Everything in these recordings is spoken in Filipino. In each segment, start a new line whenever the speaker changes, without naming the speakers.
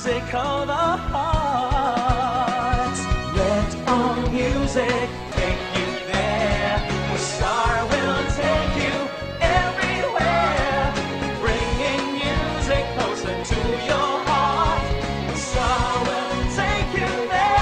music of the heart. Let our music take you there, where Star will take you everywhere, bringing music closer to your heart. Star will take you there.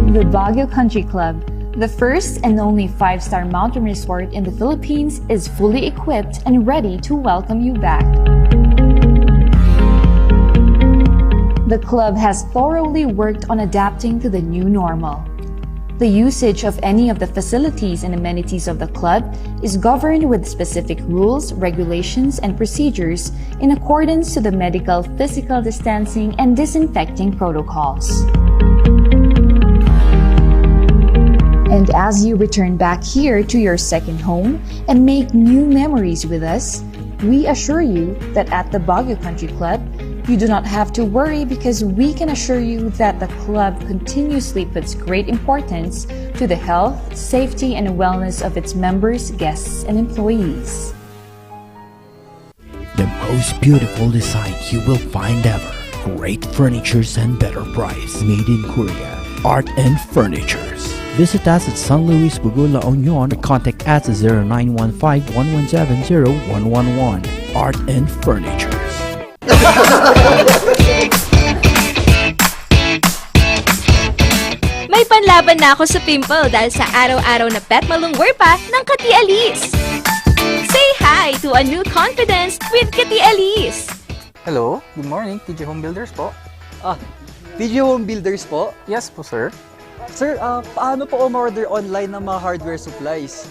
The Baguio Country Club, the first and only 5-star mountain resort in the Philippines, is fully equipped and ready to welcome you back. The club has thoroughly worked on adapting to the new normal. The usage of any of the facilities and amenities of the club is governed with specific rules, regulations, and procedures in accordance to the medical, physical distancing, and disinfecting protocols. And as you return back here to your second home and make new memories with us, we assure you that at the Baguio Country Club, you do not have to worry, because we can assure you that the club continuously puts great importance to the health, safety, and wellness of its members, guests, and employees.
The most beautiful design you will find ever. Great furnitures and better price. Made in Korea. Art and Furnitures. Visit us at San Luis, Bugula, La Union, or contact us at 0915-117-0111. Art and Furnitures.
May panlaban na ako sa pimple dahil sa araw-araw na pet malungwerpa ng Kati Alice. Say hi to a new confidence with Kati Alice.
Hello, good morning, TJ Home Builders po.
TJ Home Builders po?
Yes po, sir.
Sir, paano po order online ng mga hardware supplies?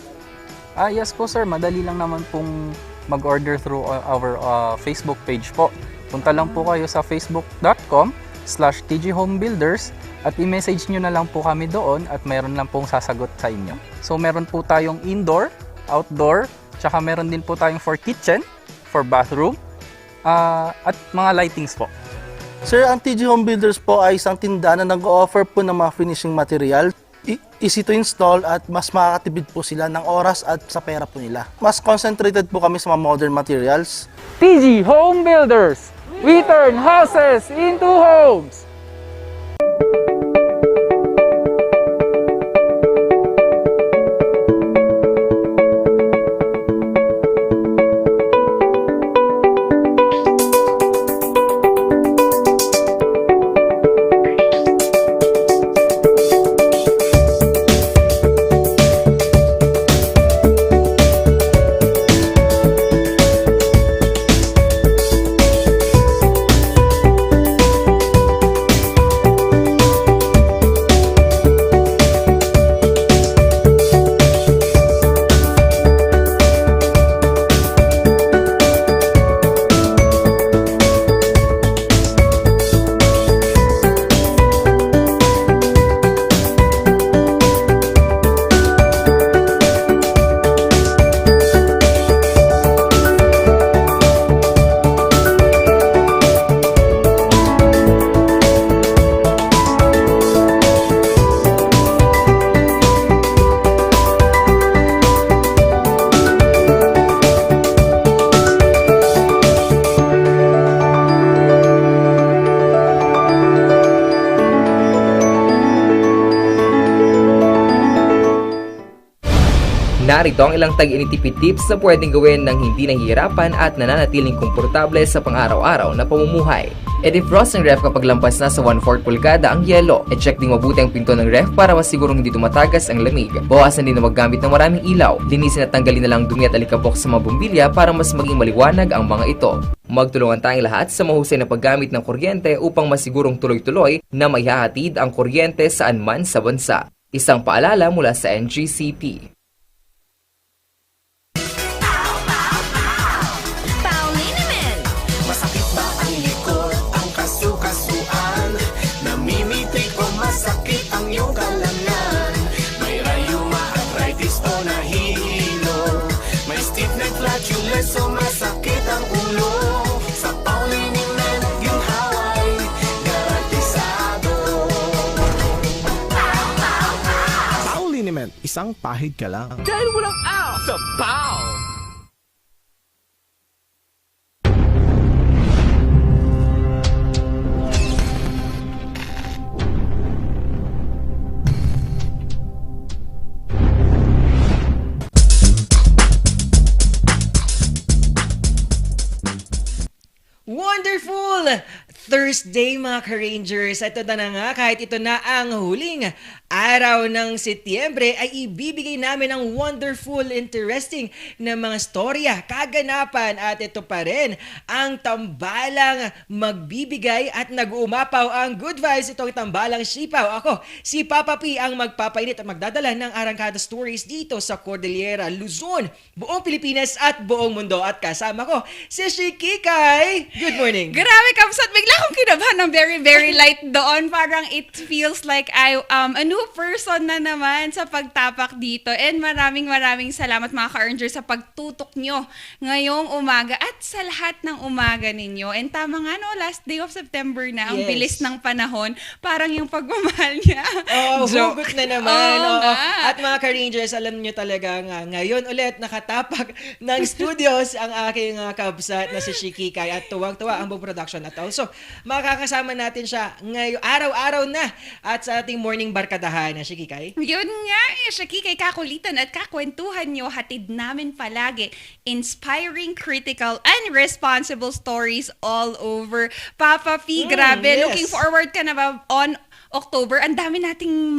Yes po, sir. Madali lang naman pong mag-order through our Facebook page po. Punta lang po kayo sa facebook.com/tjhomebuilders at i-message nyo na lang po kami doon at meron lang pong sasagot sa inyo. So, meron po tayong indoor, outdoor, tsaka meron din po tayong for kitchen, for bathroom, at mga lightings po.
Sir, ang TJ Home Builders po ay isang tindahan na nag-o-offer po ng mga finishing material. Easy to install at mas makakatipid po sila ng oras at sa pera po nila. Mas concentrated po kami sa mga modern materials.
TJ Home Builders! We turn houses into homes!
narito ang ilang tag-initipid tips na pwedeng gawin ng hindi nahihirapan at nananatiling komportable sa pang-araw-araw na pamumuhay. I-defrost ng ref kapag lampas na sa 1/4 pulgada ang yelo. I-check ding mabuti ang pinto ng ref para masigurong hindi tumatagas ang lamig. Bawasan din na maggamit ng maraming ilaw. Linisin at tanggalin na lang dumi at alikabok sa mga bumbilya para mas maging maliwanag ang mga ito. Magtulungan tayong lahat sa mahusay na paggamit ng kuryente upang masigurong tuloy-tuloy na maihahatid ang kuryente saan man sa bansa. Isang paalala mula sa NGCP.
Masakit ba ang likod, ang kasu-kasuan? Namimitik o masakit ang iyong kalamnan? May rayuma, arthritis o nahihilo? May stiff neck, flatulence o masakit ang ulo? Sa Pauliniment, ginhaway, garantisado.
Pauliniment, isang pahid ka lang.
Dahil walang out sa Pau!
Wonderful Thursday mga ka-Rangers. Ito na nga, kahit ito na ang huling araw ng Setyembre, ay ibibigay namin ang wonderful, interesting na mga storya, kaganapan, at ito pa rin ang tambalang magbibigay at nag-uumapaw ang good vibes. Itong tambalang sipaw. Ako, si Papa P ang magpapainit at magdadala ng arangkada stories dito sa Cordillera, Luzon, buong Pilipinas at buong mundo. At kasama ko, si Shikikay. Good morning.
Grabe, Kamsat. Bigla akong kinabahan ng very, very light doon. Parang it feels like I am a new person na naman sa pagtapak dito. And maraming salamat mga ka-Earners sa pagtutok nyo ngayong umaga at sa lahat ng umaga ninyo. And tama nga no, last day of September na. Ang
Yes.
bilis ng panahon. Parang yung pagmamahal niya.
Hugot na naman.
Oo
Oo.
nga.
At mga ka-Rangers, alam nyo talaga nga, ngayon ulit nakatapak ng studios ang aking kabsat na si Shikikay at tuwang-tuwa ang buong production. At also, makakasama natin siya ngayon, araw-araw na at sa ating morning barkadahan na Shikikay.
Yun nga Shakikay, kakulitan at kakwentuhan nyo, hatid namin palagi inspiring, critical, and responsible stories all over. Papa P, grabe.
yes.
Looking forward ka na ba on October? Ang dami nating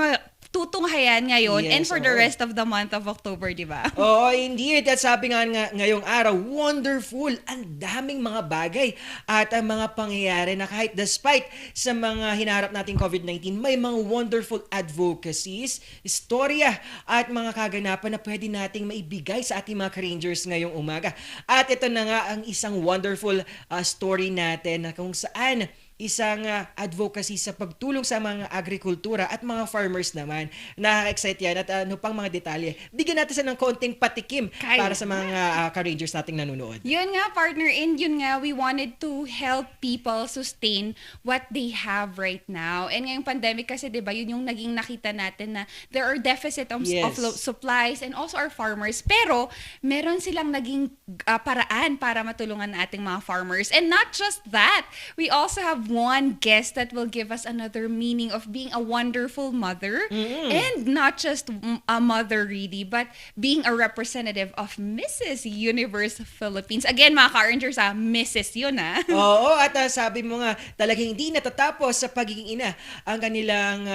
tutunghayan ngayon
Yes,
and for the
oo.
rest of the month of October, di ba?
Oo, indeed. At sabi nga ngayong araw, wonderful. Ang daming mga bagay at ang mga pangyayari na kahit despite sa mga hinaharap nating COVID-19, may mga wonderful advocacies, istorya at mga kaganapan na pwede nating maibigay sa ating mga ka-Rangers ngayong umaga. At ito na nga ang isang wonderful story natin na kung saan isang advocacy sa pagtulong sa mga agrikultura at mga farmers naman. Nakaka-excite yan at ano pang mga detalye. Bigyan natin sila ng konting patikim para sa mga ka-Rangers nating nanonood.
Yun nga, partner, and yun nga, we wanted to help people sustain what they have right now. And ngayong pandemic kasi, di ba, yun yung naging nakita natin na there are deficit of supplies and also our farmers. Pero, meron silang naging paraan para matulungan ang ating mga farmers. And not just that, we also have one guest that will give us another meaning of being a wonderful mother. And not just a mother really, but being a representative of Mrs. Universe Philippines. Again, mga ka-Earners, Mrs. yun
Oo, at sabi mo nga, talagang hindi natatapos sa pagiging ina ang kanilang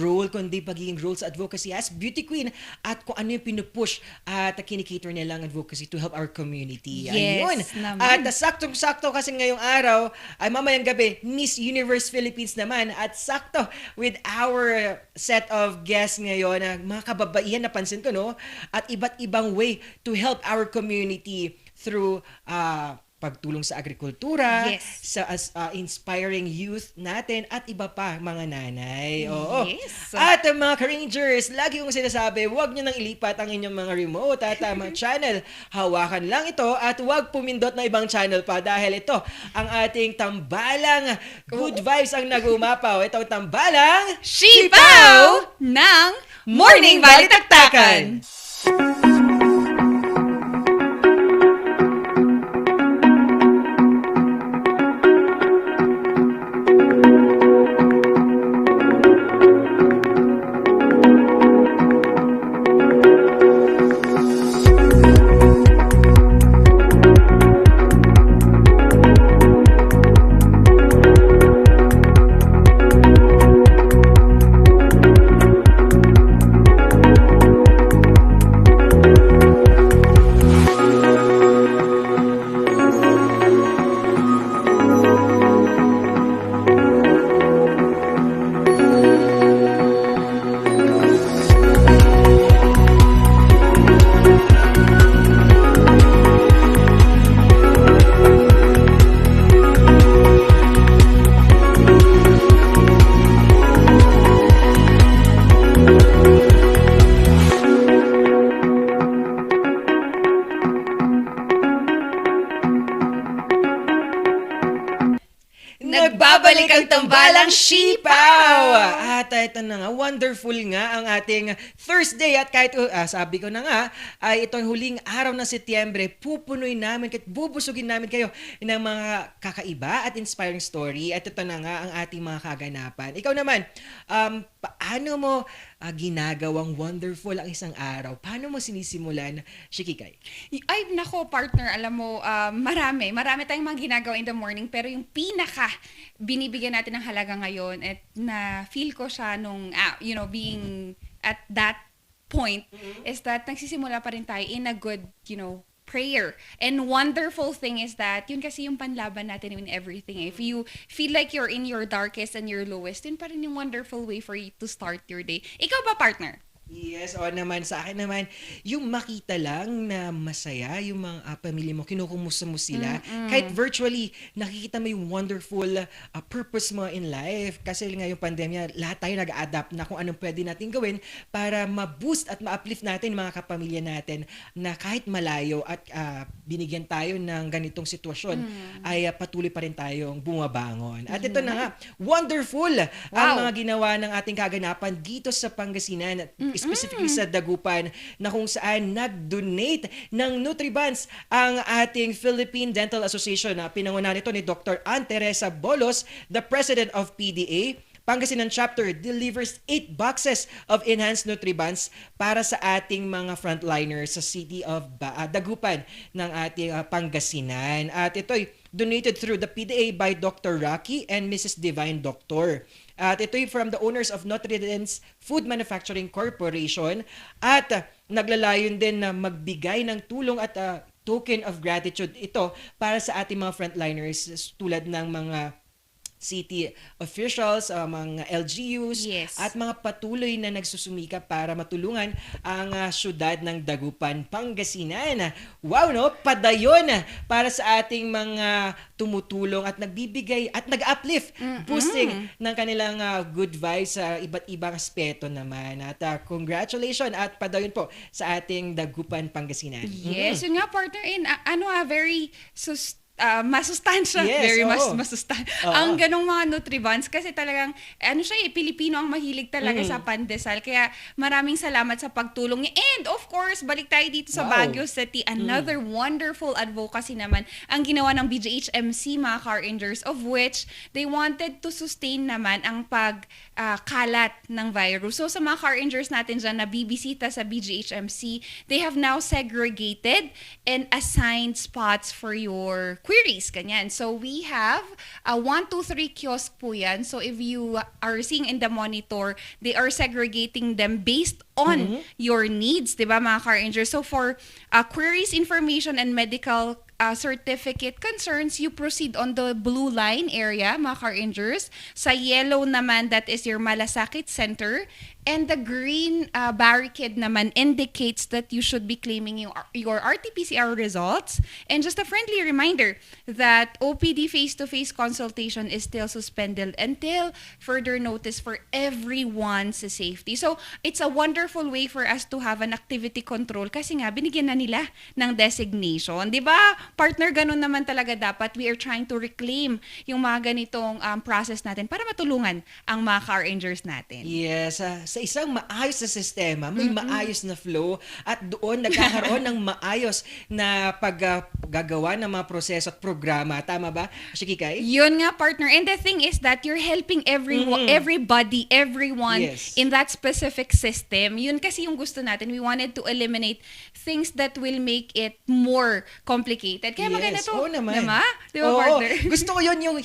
role, kundi pagiging role sa advocacy as beauty queen at kung ano yung pinupush at kinikater nilang advocacy to help our community.
Yes,
Ayun.
naman.
At saktong-sakto kasi ngayong araw, ay mamayang gabi, Miss Universe Philippines naman at sakto with our set of guests ngayon, mga kababaihan napansin ko, no? At iba't ibang way to help our community through pagtulong sa agrikultura,
Yes.
sa inspiring youth natin at iba pa mga nanay. Oo.
Yes.
At mga ka-Rangers, lagi kong sinasabi, huwag nyo nang ilipat ang inyong mga remote at mga channel. Hawakan lang ito at huwag pumindot na ibang channel pa dahil ito ang ating tambalang good vibes ang nag-umapaw. Ito ang tambalang
Sipaw ng Morning Balitaktakan!
Nagbabalik ang tambalang sipaw! At ito na nga, wonderful nga ang ating Thursday. At kahit sabi ko na nga, ay itong huling araw ng Setyembre, pupunoy namin, bubusugin namin kayo ng mga kakaiba at inspiring story. At ito na nga ang ating mga kaganapan. Ikaw naman, paano mo ginagawang wonderful ang isang araw? Paano mo sinisimulan, Shikikay?
Ay, nako, partner, alam mo, marami tayong mga ginagawa in the morning, pero yung pinaka binibigyan natin ng halaga ngayon at na feel ko siya nung, being at that point, is that nagsisimula pa rin tayo in a good, prayer. And wonderful thing is that, yun kasi yung panlaban natin in everything. If you feel like you're in your darkest and your lowest, yun pa rin yung wonderful way for you to start your day. Ikaw ba, partner?
Yes, o naman, sa akin naman, yung makita lang na masaya yung mga pamilya mo, kinukumusta mo sila, kahit virtually, nakikita mo yung wonderful purpose mo in life. Kasi nga yung pandemya, lahat tayo nag-adapt na kung anong pwede natin gawin para ma-boost at ma-uplift natin mga kapamilya natin na kahit malayo at binigyan tayo ng ganitong sitwasyon, ay patuloy pa rin tayong bumabangon. At ito na nga, wonderful ang mga ginawa ng ating kaganapan dito sa Pangasinan, specifically sa Dagupan, na kung saan nag-donate ng Nutribans ang ating Philippine Dental Association na pinangunahan nito ni Dr. Ann Teresa Bolos, the president of PDA. Pangasinan chapter delivers 8 boxes of enhanced Nutribans para sa ating mga frontliners sa city of Dagupan ng ating Pangasinan. At ito'y donated through the PDA by Dr. Rocky and Mrs. Divine Doctor. At ito'y from the owners of Nutriden's Food Manufacturing Corporation, at naglalayon din na magbigay ng tulong at token of gratitude ito para sa ating mga frontliners tulad ng mga city officials, mga LGUs, at mga patuloy na nagsusumika para matulungan ang syudad ng Dagupan, Pangasinan. Wow, no? Padayon para sa ating mga tumutulong at nagbibigay at nag-uplift, boosting ng kanilang good vibes sa iba't ibang aspeto naman. At congratulations at padayon po sa ating Dagupan, Pangasinan.
Yes, yun nga, partner, very masustansya. Very masustansya. Ang ganong mga Nutribans kasi talagang, Pilipino ang mahilig talaga sa pandesal. Kaya maraming salamat sa pagtulong niya. And of course, balik tayo dito sa Baguio City. Another wonderful advocacy naman ang ginawa ng BGHMC, mga car rangers, of which they wanted to sustain naman ang pagkalat ng virus. So sa mga car rangers natin dyan na bibisita sa BGHMC, they have now segregated and assigned spots for your queries, ganyan. So we have 1, 2, 3 kiosk po yan. So if you are seeing in the monitor, they are segregating them based on your needs, di ba, mga car rangers? So for queries, information, and medical certificate concerns, you proceed on the blue line area, mga car rangers. Sa yellow naman, that is your Malasakit Center. And the green barricade naman indicates that you should be claiming your RT-PCR results. And just a friendly reminder that OPD face-to-face consultation is still suspended until further notice for everyone's safety. So, it's a wonderful way for us to have an activity control kasi nga, binigyan na nila ng designation. Di ba, partner, ganun naman talaga dapat. We are trying to reclaim yung mga ganitong process natin para matulungan ang mga car rangers natin.
Yes, sa isang maayos na sistema, may maayos na flow at doon nagkakaroon ng maayos na paggagawa ng mga proseso at programa. Tama ba, Shikikay?
Yun nga, partner. And the thing is that you're helping everyone in that specific system. Yun kasi yung gusto natin. We wanted to eliminate things that will make it more complicated. Kaya maganda to.
Oo naman.
Di ba, partner?
Gusto ko yun yung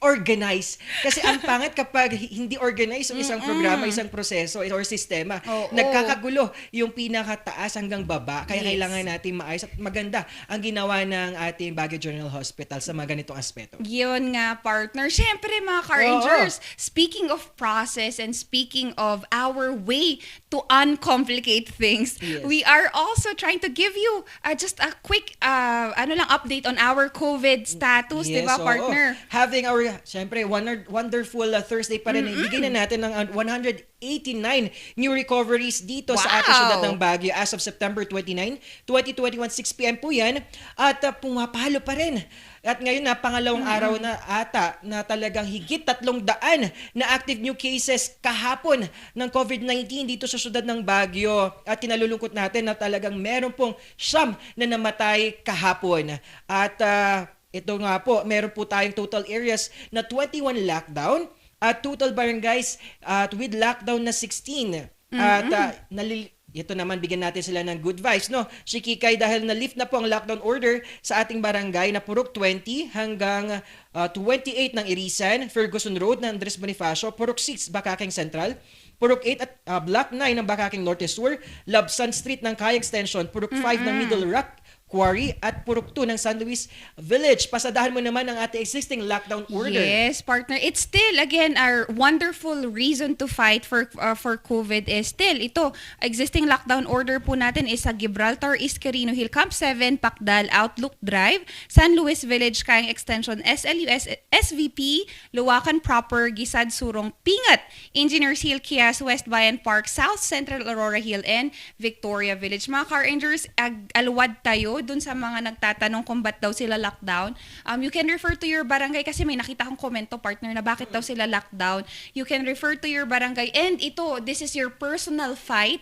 organize. Kasi ang pangit kapag hindi organize yung isang programa, isang proseso or sistema. Nagkakagulo yung pinakataas hanggang baba. Kaya kailangan natin maayos at maganda ang ginawa ng ating Baguio General Hospital sa mga ganitong aspeto.
Yun nga, partner. Siyempre, mga car rangers, speaking of process and speaking of our way to uncomplicate things, we are also trying to give you just a quick update on our COVID status, di ba, partner?
Having our syempre, wonderful Thursday pa rin. Ibigay na natin ng 189 new recoveries dito sa ating syudad ng Baguio as of September 29, 2021, 6 p.m. po yan. At pumapalo pa rin. At ngayon na pangalawang araw na ata na talagang higit 300 na active new cases kahapon ng COVID-19 dito sa syudad ng Baguio. At kinalulungkot natin na talagang meron pong 9 na namatay kahapon. At ito nga po, meron po tayong total areas na 21 lockdown at total barangays with lockdown na 16. At ito naman, bigyan natin sila ng good vibes, no? Si Kikay, dahil na-lift na po ang lockdown order sa ating barangay na Purok 20 hanggang 28 ng Irisan, Ferguson Road ng Andres Bonifacio, Purok 6, Bakaking Central, Purok 8 at Block 9 ng Bakaking Norte Sur, Labsan Street ng Kaya Extension, Purok 5 ng Middle Rock Quarry at Purok 2 ng San Luis Village. Pasadahan mo naman ang ating existing lockdown order.
Yes, partner. It's still, again, our wonderful reason to fight for COVID is still ito. Existing lockdown order po natin is sa Gibraltar, East Carino Hill, Camp 7, Pacdal, Outlook Drive, San Luis Village, Kayang Extension, SLUS, SVP, Luwakan Proper, Gisad, Surong, Pingat, Engineers Hill, Kias, West Bayan Park, South Central Aurora Hill, and Victoria Village. Mga car rangers, alwad tayo dun sa mga nagtatanong kung ba't daw sila lockdown. You can refer to your barangay kasi may nakita akong komento, partner, na bakit daw sila lockdown. You can refer to your barangay. And ito, this is your personal fight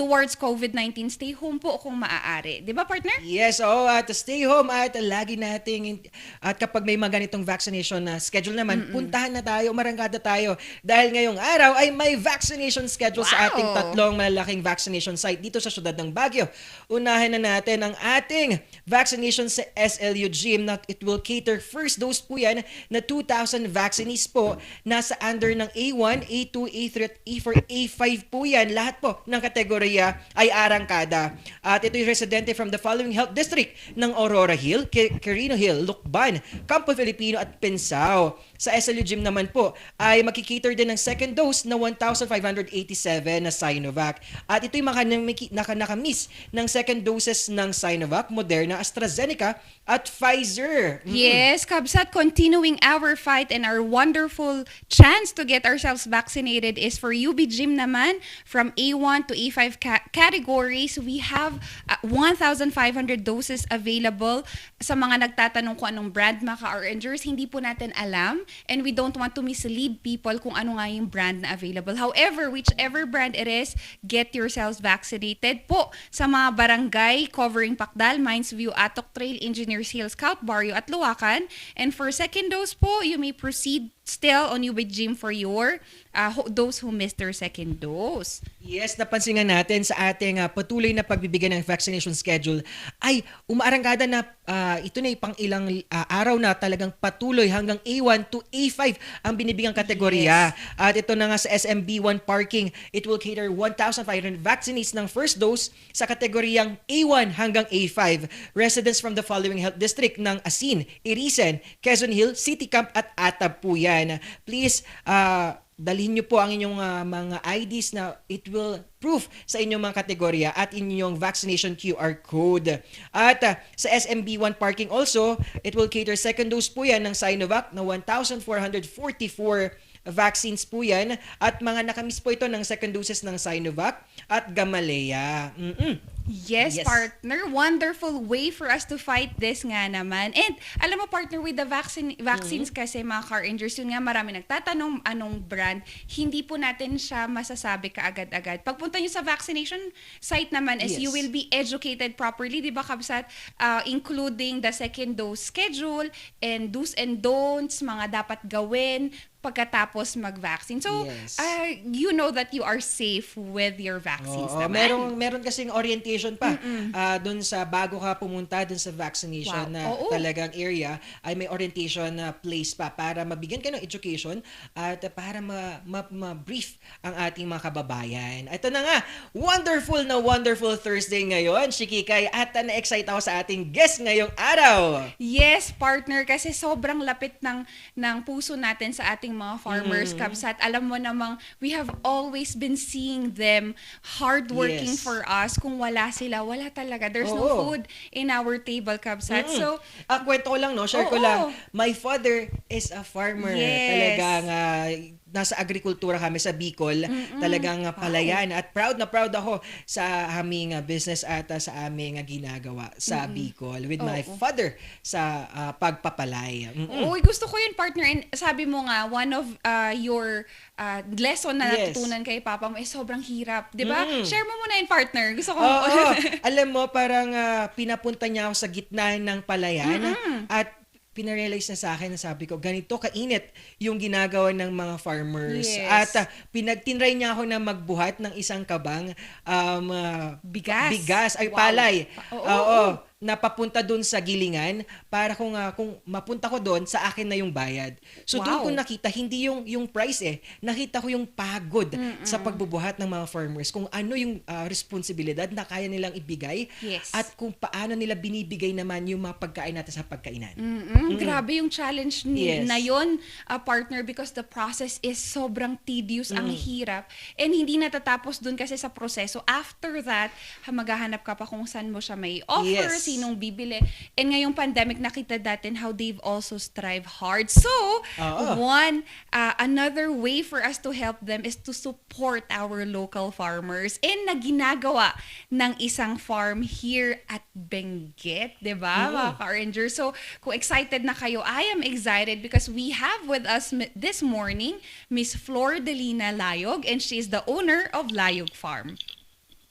towards COVID-19. Stay home po kung maaari. Di ba, partner?
Yes, at stay home at lagi nating, at kapag may mga ganitong vaccination na schedule naman, puntahan na tayo, marangkada tayo. Dahil ngayong araw ay may vaccination schedule sa ating 3 malalaking vaccination site dito sa syudad ng Baguio. Unahin na natin ang ating vaccination sa SLU Gym na it will cater first dose po yan na 2,000 vaccinees po. Nasa under ng A1, A2, A3 at A4, A5 po yan. Lahat po ng kategorya ay arangkada. At ito'y residente from the following health district ng Aurora Hill, Carino Hill, Lucban, Campo Filipino at Pensao. Sa SLU Gym naman po ay makikater din ng second dose na 1,587 na Sinovac. At ito'y nakamiss ng second doses ng Sinovac, Moderna, AstraZeneca at Pfizer.
Yes, Kabsat, continuing our fight and our wonderful chance to get ourselves vaccinated is for UB Gym naman. From A1 to A5 categories, we have 1,500 doses available. Sa mga nagtatanong kung anong brand, mga ka-Rangers, hindi po natin alam. And we don't want to mislead people kung ano nga yung brand na available. However, whichever brand it is, get yourselves vaccinated po sa mga barangay covering Pacdal, Mines View, Atok Trail, Engineers Hill, Scout Barrio at Luwakan. And for second dose po, you may proceed still on UB Gym for your those who missed their second dose.
Yes, napansin nga natin sa ating patuloy na pagbibigay ng vaccination schedule ay umaarangkada na ito na pang ilang araw na talagang patuloy hanggang A1 to A5 ang binibigang kategorya. Yes. At ito na nga sa SMB1 parking, it will cater 1,500 vaccinates ng first dose sa kategoryang A1 hanggang A5. Residents from the following health district ng Asin, Irisan, Quezon Hill, City Camp at Atab po yan. Please, dalhin nyo po ang inyong mga IDs na it will proof sa inyong mga kategorya at inyong vaccination QR code. At sa SMB1 parking also, it will cater second dose po yan ng Sinovac na 1,444 vaccines po yan at mga nakamiss po ito ng second doses ng Sinovac at Gamaleya.
Yes, partner. Wonderful way for us to fight this nga naman. And alam mo, partner, with the vaccines kasi mga car rangers, yun nga marami nagtatanong anong brand, hindi po natin siya masasabi kaagad-agad. Pagpunta nyo sa vaccination site naman is you will be educated properly, di ba, Kabsat? Including the second dose schedule and do's and don'ts, mga dapat gawin pagkatapos mag-vaccine. So, you know that you are safe with your vaccines naman.
Meron kasing orientation pa dun sa bago ka pumunta dun sa vaccination na talagang area ay may orientation na place pa para mabigyan ka ng education at para ma-brief ang ating mga kababayan. Ito na nga, wonderful Thursday ngayon, Shikikay, at na-excite ako sa ating guest ngayong araw.
Yes, partner, kasi sobrang lapit ng puso natin sa ating mga farmers, Kabsat. Alam mo namang we have always been seeing them hardworking for us. Kung wala sila, wala talaga. There's no food in our table, Kabsat. So,
kwento ko lang, no? Share ko lang. My father is a farmer.
Yes.
Talagang nasa agrikultura kami sa Bicol. Talagang palayan. At proud na proud ako sa aming business at sa aming ginagawa sa Bicol with my father sa pagpapalay.
Uy, gusto ko yun, partner. And sabi mo nga, one of your lesson na
Yes.
natutunan kay Papa mo is sobrang hirap. Di ba? Share mo muna yun, partner. Gusto ko.
Oo. Alam mo, parang pinapunta niya ako sa gitna ng palayan at pinarealize na sa akin na sabi ko, ganito kainit yung ginagawa ng mga farmers.
Yes.
At tinry niya ako na magbuhat ng isang kabang
Bigas.
ay
Wow.
palay.
Oo.
Na papunta doon sa gilingan para kung mapunta ko doon, sa akin na yung bayad. So doon
Wow.
ko nakita, hindi yung price nakita ko yung pagod sa pagbubuhat ng mga farmers, kung ano yung responsibilidad na kaya nilang ibigay
Yes.
at kung paano nila binibigay naman yung mga pagkain natin sa pagkainan.
Grabe yung challenge
Yes.
na yun, partner, because the process is sobrang tedious, ang hirap. And hindi natatapos dun kasi sa proseso. After that, maghahanap ka pa kung saan mo siya may offer,
Yes.
sinong bibili. And ngayong pandemic, nakita natin how they've also strive hard. So, another way for us to help them is to support our local farmers. And na ginagawa ng isang farm here at Benguet, di ba, mga ka-Rangers? So, kung excited na kayo, I am excited because we have with us this morning Miss Flor Delina Layog, and she is the owner of Layog Farm.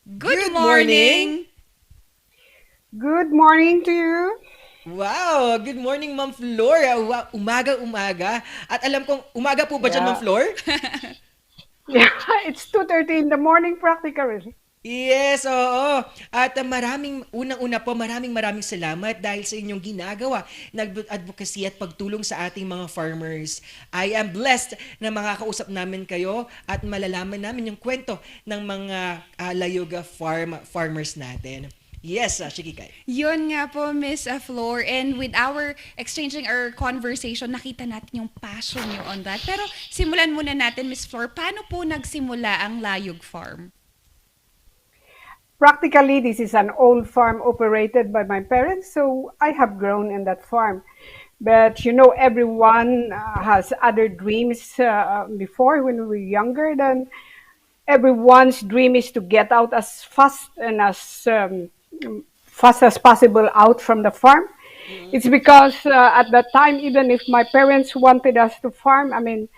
Good morning!
Good morning to you.
Wow! Good morning, Ma'am Flor. Umaga-umaga. At alam kong, umaga po ba dyan,
Yeah.
Ma'am Flor?
Yeah, it's 2:30 in the morning practically.
Yes, oo. At unang-una po, maraming salamat dahil sa inyong ginagawa na advocacy at pagtulong sa ating mga farmers. I am blessed na makakausap namin kayo at malalaman namin yung kwento ng mga Layoga farmers natin. Yes, Shikikay.
Yun nga po, Miss Flor. And with our exchanging our conversation, nakita natin yung passion nyo on that. Pero simulan muna natin, Miss Flor, paano po nagsimula ang Layog Farm?
Practically, this is an old farm operated by my parents, so I have grown in that farm. But you know, everyone has other dreams before when we were younger. Then everyone's dream is to get out as fast as possible out from the farm. It's because at that time, even if my parents wanted us to farm, I mean,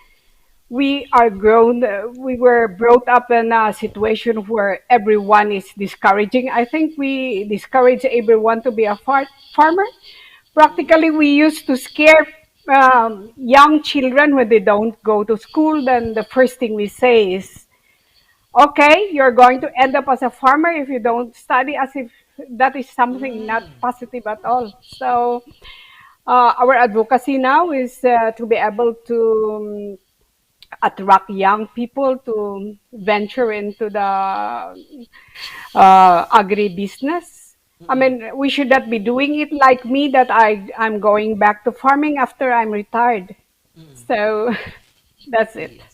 we are grown, we were brought up in a situation where everyone is discouraging. I think we discourage everyone to be a farmer. Practically, we used to scare young children when they don't go to school. Then the first thing we say is, okay, you're going to end up as a farmer if you don't study, as if that is something not positive at all. So our advocacy now is to be able to attract young people to venture into the agribusiness. I mean, we should not be doing it like me, that I'm going back to farming after I'm retired. So that's it.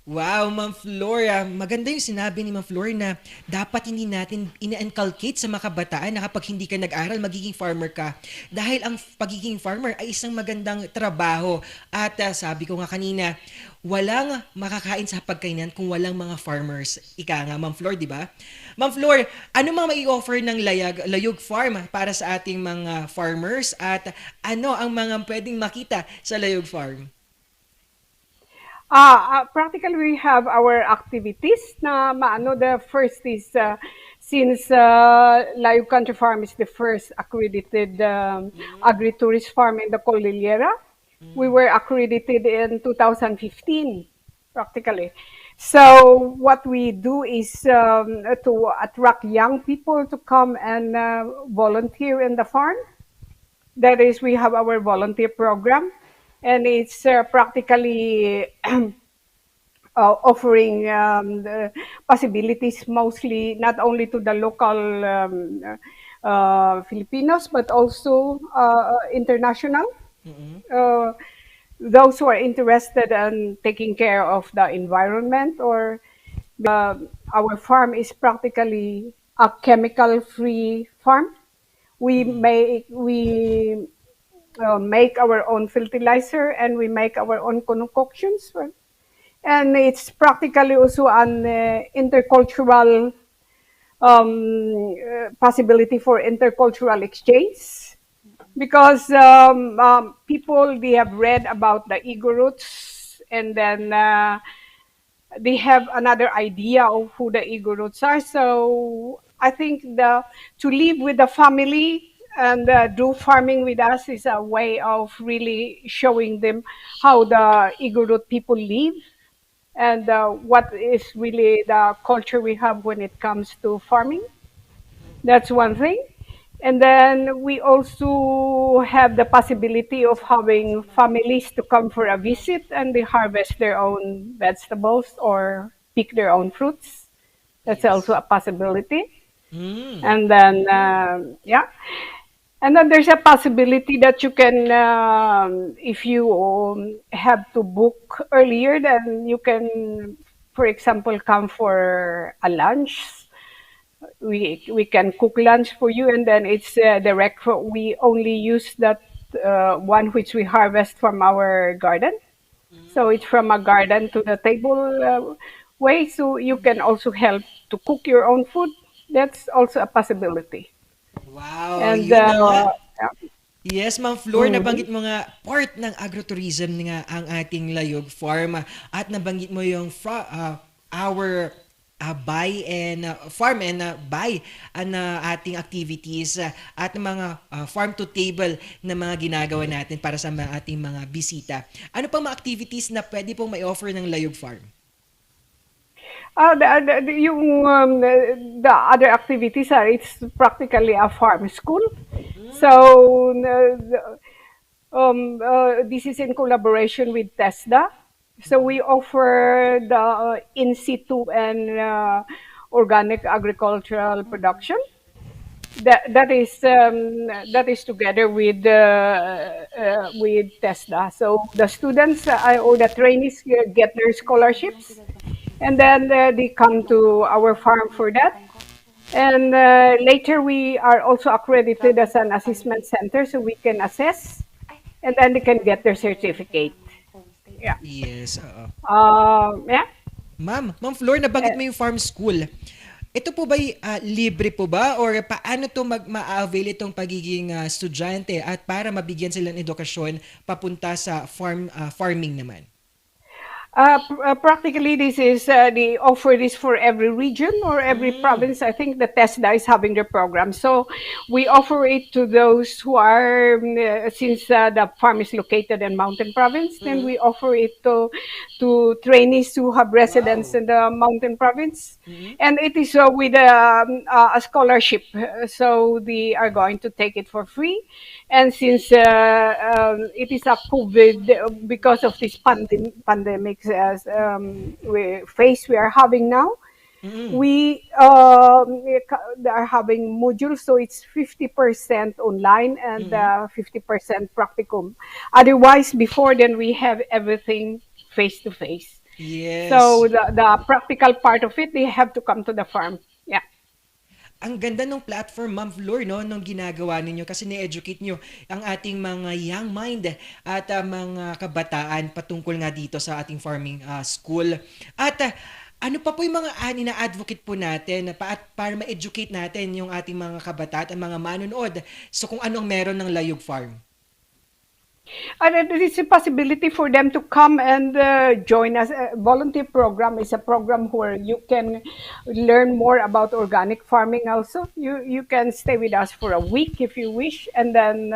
Wow, Ma'am Flora, maganda yung sinabi ni Ma'am Flora na dapat hindi natin ina-inculcate sa mga kabataan na kapag hindi ka nag-aral, magiging farmer ka. Dahil ang pagiging farmer ay isang magandang trabaho. At sabi ko nga kanina, walang makakain sa pagkainan kung walang mga farmers. Ika nga, Ma'am Flor, di ba? Ma'am Flor, ano mga mai-offer ng Layog Farm para sa ating mga farmers? At ano ang mga pwedeng makita sa Layog Farm?
Practically, we have our activities na maano. The first is, since Layog Country Farm is the first accredited agri-tourist farm in the Cordillera, we were accredited in 2015, practically. So what we do is to attract young people to come and volunteer in the farm. That is, we have our volunteer program. And it's practically offering the possibilities mostly not only to the local Filipinos, but also international. Those who are interested in taking care of the environment, or our farm is practically a chemical-free farm. We make our own fertilizer, and we make our own concoctions. And it's practically also an intercultural possibility for intercultural exchange, because people, they have read about the Igor roots, and then they have another idea of who the Igor roots are. So I think to live with the family and do farming with us is a way of really showing them how the Igor root people live, and what is really the culture we have when it comes to farming. That's one thing. And then we also have the possibility of having families to come for a visit, and they harvest their own vegetables or pick their own fruits. That's also a possibility. And then, yeah. And then there's a possibility that you can, if you have to book earlier, then you can, for example, come for a lunch. We can cook lunch for you, and then it's direct. We only use that one which we harvest from our garden. So it's from a garden to the table way. So you can also help to cook your own food. That's also a possibility.
Wow,
And
yun na nga.
yeah.
Yes, Ma'am Flor, nabanggit mo nga part ng agrotourism nga ang ating Layog Farm, at nabanggit mo yung our buy and farm and buy na ating activities, at mga farm to table na mga ginagawa natin para sa ating mga bisita. Ano pang mga activities na pwede pong may offer ng Layog Farm?
The other activities are, it's practically a farm school. So this is in collaboration with TESDA. So we offer the in situ and organic agricultural production. That is together with TESDA. So the students or the trainees get their scholarships, and then they come to our farm for that. And later we are also accredited as an assessment center, so we can assess, and then they can get their certificate. Yeah.
Yes, oo.
Yeah.
Ma'am Flor, nabanggit mo yung farm school. Ito po ba libre po ba, or paano to ma-avail itong pagiging estudyante at para mabigyan sila ng edukasyon papunta sa farming naman?
Practically, this is the offer is for every region or every province. I think the TESDA is having their program, so we offer it to those who are since the farm is located in Mountain Province. Then we offer it to trainees who have residence in the Mountain Province, and it is with a scholarship. So they are going to take it for free, and since it is a COVID, because of this pandemic as we are having now, we are having modules, so it's 50% online and 50% practicum. Otherwise, before then, we have everything face to face.
Yes.
So the practical part of it, they have to come to the farm. Yeah.
Ang ganda ng platform, Ma'am Flor, no, nung ginagawa ninyo, kasi ni-educate nyo ang ating mga young mind at mga kabataan patungkol nga dito sa ating farming school. At ano pa po yung mga ina-advocate po natin para ma-educate natin yung ating mga kabataan at mga manonood so kung anong meron ng Layog Farm?
And there is a possibility for them to come and join us. A volunteer program is a program where you can learn more about organic farming also. You can stay with us for a week if you wish. And then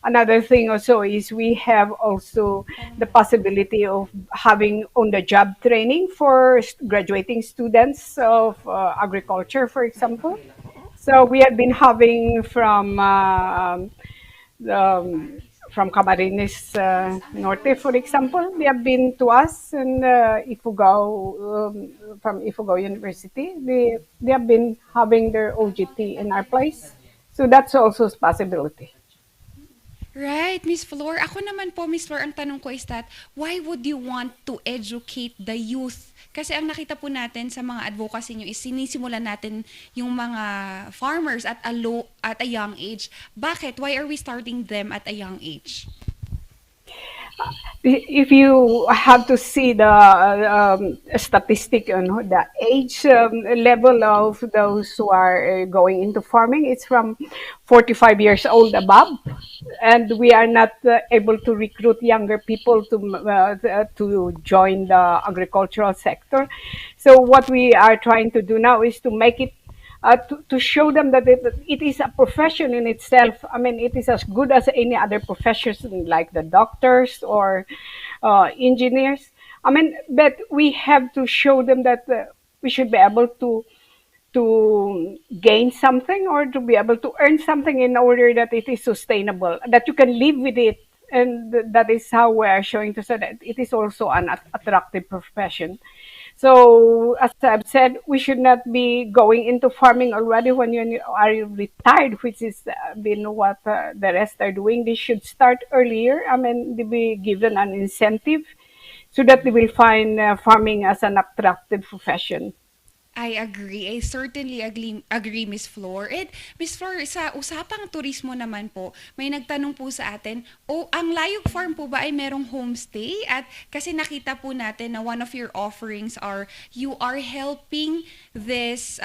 another thing also is we have also the possibility of having on-the-job training for graduating students of agriculture, for example. So we have been having from Camarines Norte, for example. They have been to us, and from Ifugao University. They have been having their OGT in our place. So that's also a possibility.
Right, Miss Flor. Ako naman po, Miss Flor, ang tanong ko is that, why would you want to educate the youth? Kasi ang nakita po natin sa mga advocacy nyo is sinisimulan natin yung mga farmers at a young age. Bakit? Why are we starting them at a young age?
If you have to see the statistic, the age level of those who are going into farming, it's from 45 years old above, and we are not able to recruit younger people to join the agricultural sector. So what we are trying to do now is to make it to show them that it is a profession in itself. I mean, it is as good as any other profession, like the doctors or engineers. I mean, but we have to show them that we should be able to gain something or to be able to earn something in order that it is sustainable, that you can live with it. And that is how we are showing to say that it is also an attractive profession. So, as I've said, we should not be going into farming already when you are retired, which is been what the rest are doing. They should start earlier. I mean, they be given an incentive so that they will find farming as an attractive profession.
I agree. I certainly agree, Miss Flor. And Miss Flor, sa usapang turismo naman po, may nagtanong po sa atin, ang Layog Farm po ba ay merong homestay? At kasi nakita po natin na one of your offerings are, you are helping this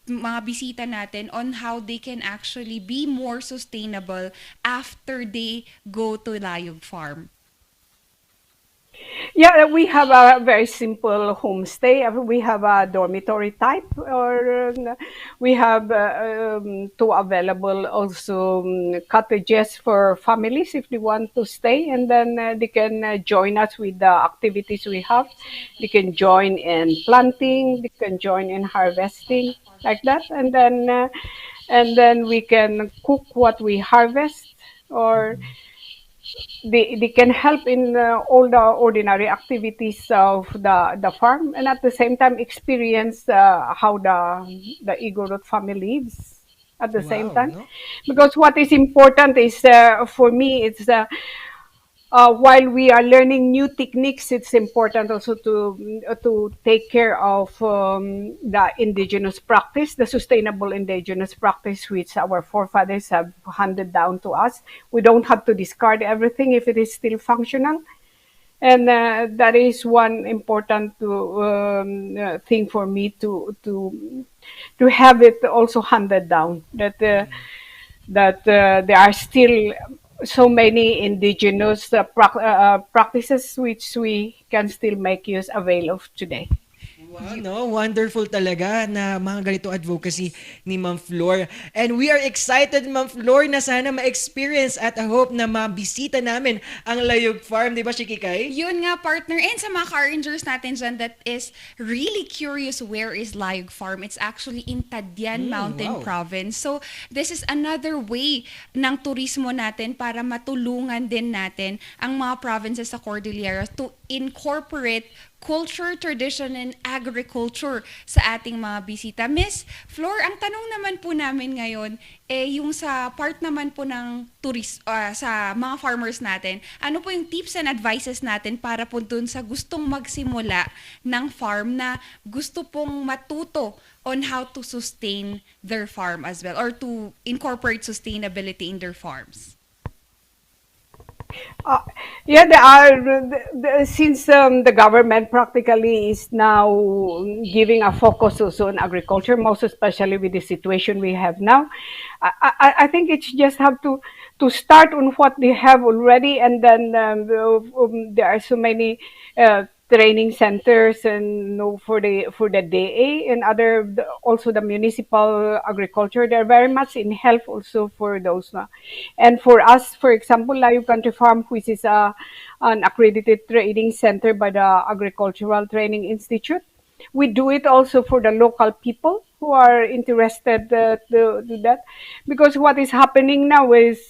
mga bisita natin on how they can actually be more sustainable after they go to Layog Farm.
Yeah, we have a very simple homestay. We have a dormitory type, or we have two available also cottages for families if they want to stay, and then they can join us with the activities we have. They can join in planting, they can join in harvesting, like that, and then we can cook what we harvest, or they can help in all the ordinary activities of the farm, and at the same time experience how the Igorot family lives at the same time.
No?
Because what is important is, for me, it's while we are learning new techniques, it's important also to take care of the indigenous practice, the sustainable indigenous practice which our forefathers have handed down to us. We don't have to discard everything if it is still functional. And that is one important thing for me to have it also handed down, that there are still so many indigenous practices which we can still make use avail of today.
Wow, no, wonderful talaga na mga ganito advocacy ni Ma'am Flor. And we are excited, Ma'am Flor, na sana ma-experience at I hope na mabisita namin ang Layog Farm. Di ba, Shikikay?
Yun nga, partner. And sa mga car rangers natin dyan that is really curious where is Layog Farm, it's actually in Tadyan Mountain
wow.
Province. So, this is another way ng turismo natin para matulungan din natin ang mga provinces sa Cordillera to incorporate culture, tradition, and agriculture sa ating mga bisita. Miss Flor, ang tanong naman po namin ngayon, yung sa part naman po ng sa mga farmers natin, ano po yung tips and advices natin para po dun sa gustong magsimula ng farm na gusto pong matuto on how to sustain their farm as well, or to incorporate sustainability in their farms?
Yeah, there are, since the government practically is now giving a focus also on agriculture, most especially with the situation we have now, I think it's just have to start on what they have already, and then there are so many training centers and for the DA and other, also the municipal agriculture. They're very much in help also for those. And for us, for example, Layog Country Farm, which is an accredited training center by the Agricultural Training Institute, we do it also for the local people who are interested to do that. Because what is happening now is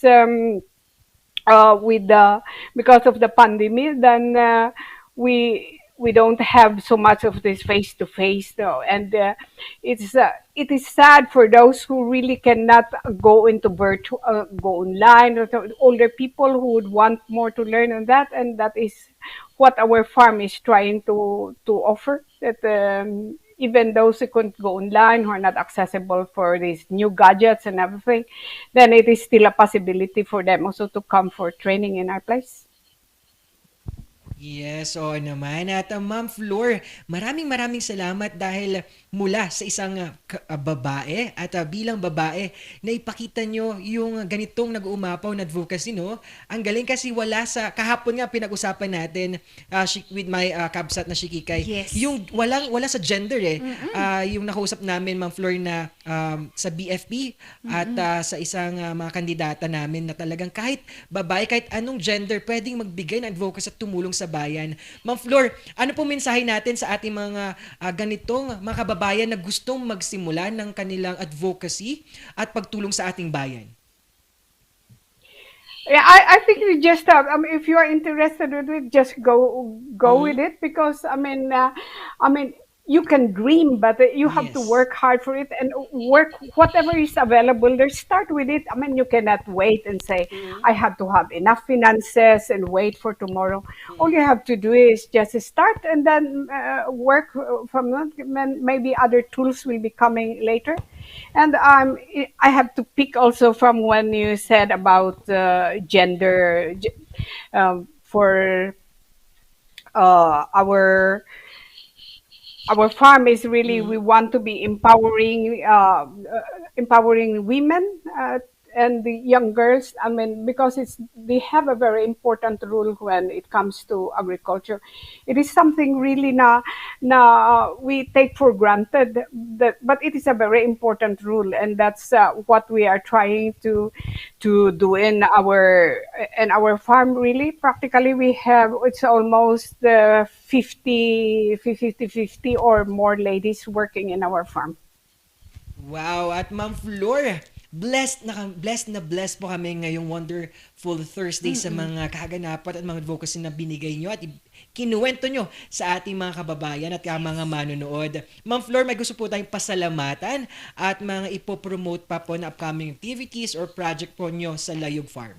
because of the pandemic, then we don't have so much of this face to face though, and it is sad for those who really cannot go into virtual, go online, or older people who would want more to learn on that, and that is what our farm is trying to offer. That even those who couldn't go online, who are not accessible for these new gadgets and everything, then it is still a possibility for them also to come for training in our place.
Yes, oo naman. At Ma'am Flor, maraming salamat dahil mula sa isang babae at bilang babae na ipakita nyo yung ganitong nag-uumapaw na advocacy, no? Ang galing kasi wala sa, kahapon nga pinag-usapan natin with my kabsat na Shikikay.
Yes.
Yung wala sa gender yung nakausap namin, Ma'am Flor, na sa BFP at sa isang mga kandidata namin na talagang kahit babae, kahit anong gender, pwedeng magbigay ng advocacy at tumulong sa bayan. Ma'am Flor, ano po mensahe natin sa ating mga ganitong mga kababayan na gustong magsimula ng kanilang advocacy at pagtulong sa ating bayan?
Yeah, I think you just if you are interested with it, just go with it, because I mean you can dream, but you have to work hard for it and work whatever is available there. Start with it. I mean, you cannot wait and say, I have to have enough finances and wait for tomorrow. All you have to do is just start and then work from that. Maybe other tools will be coming later. And I have to pick also from when you said about gender for our farm is really, we want to be empowering women and the young girls. I mean, because they have a very important role when it comes to agriculture. It is something really na we take for granted, but it is a very important role, and that's what we are trying to do in our farm. Really, practically, we have, it's almost 50 or more ladies working in our farm.
Wow! At Ma'am Flor, blessed po kami ngayong Wonderful Thursday sa mga kaganapan at mga advocacy na binigay nyo at kinuwento nyo sa ating mga kababayan at mga manonood. Ma'am Flor, may gusto po tayong pasalamatan at mga ipopromote pa po na upcoming activities or project po nyo sa Layog Farm.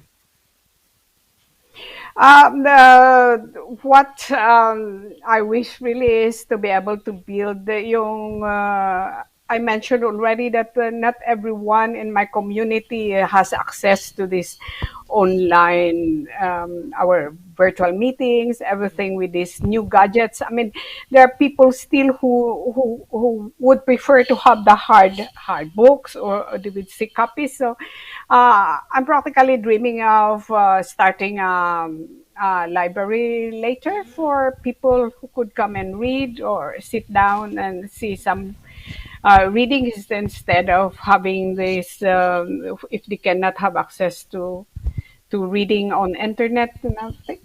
What I wish really is to be able to build yung I mentioned already that not everyone in my community has access to this online, our virtual meetings, everything with these new gadgets. I mean, there are people still who would prefer to have the hard books or with thick copies. So I'm practically dreaming of starting a library later for people who could come and read or sit down and see some reading instead of having this if they cannot have access to reading on internet and everything.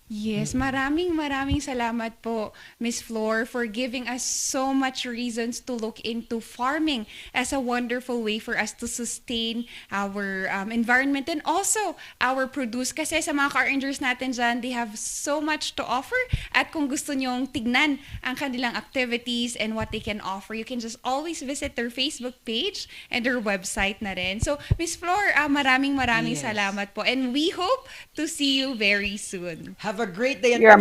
Yes, maraming salamat po, Miss Flor, for giving us so much reasons to look into farming as a wonderful way for us to sustain our environment and also our produce. Kasi sa mga car rangers natin dyan, they have so much to offer. At kung gusto nyong tignan ang kanilang activities and what they can offer, you can just always visit their Facebook page and their website na rin. So, Miss Flor, maraming salamat po. And we hope to see you very soon.
Have a great day.
You're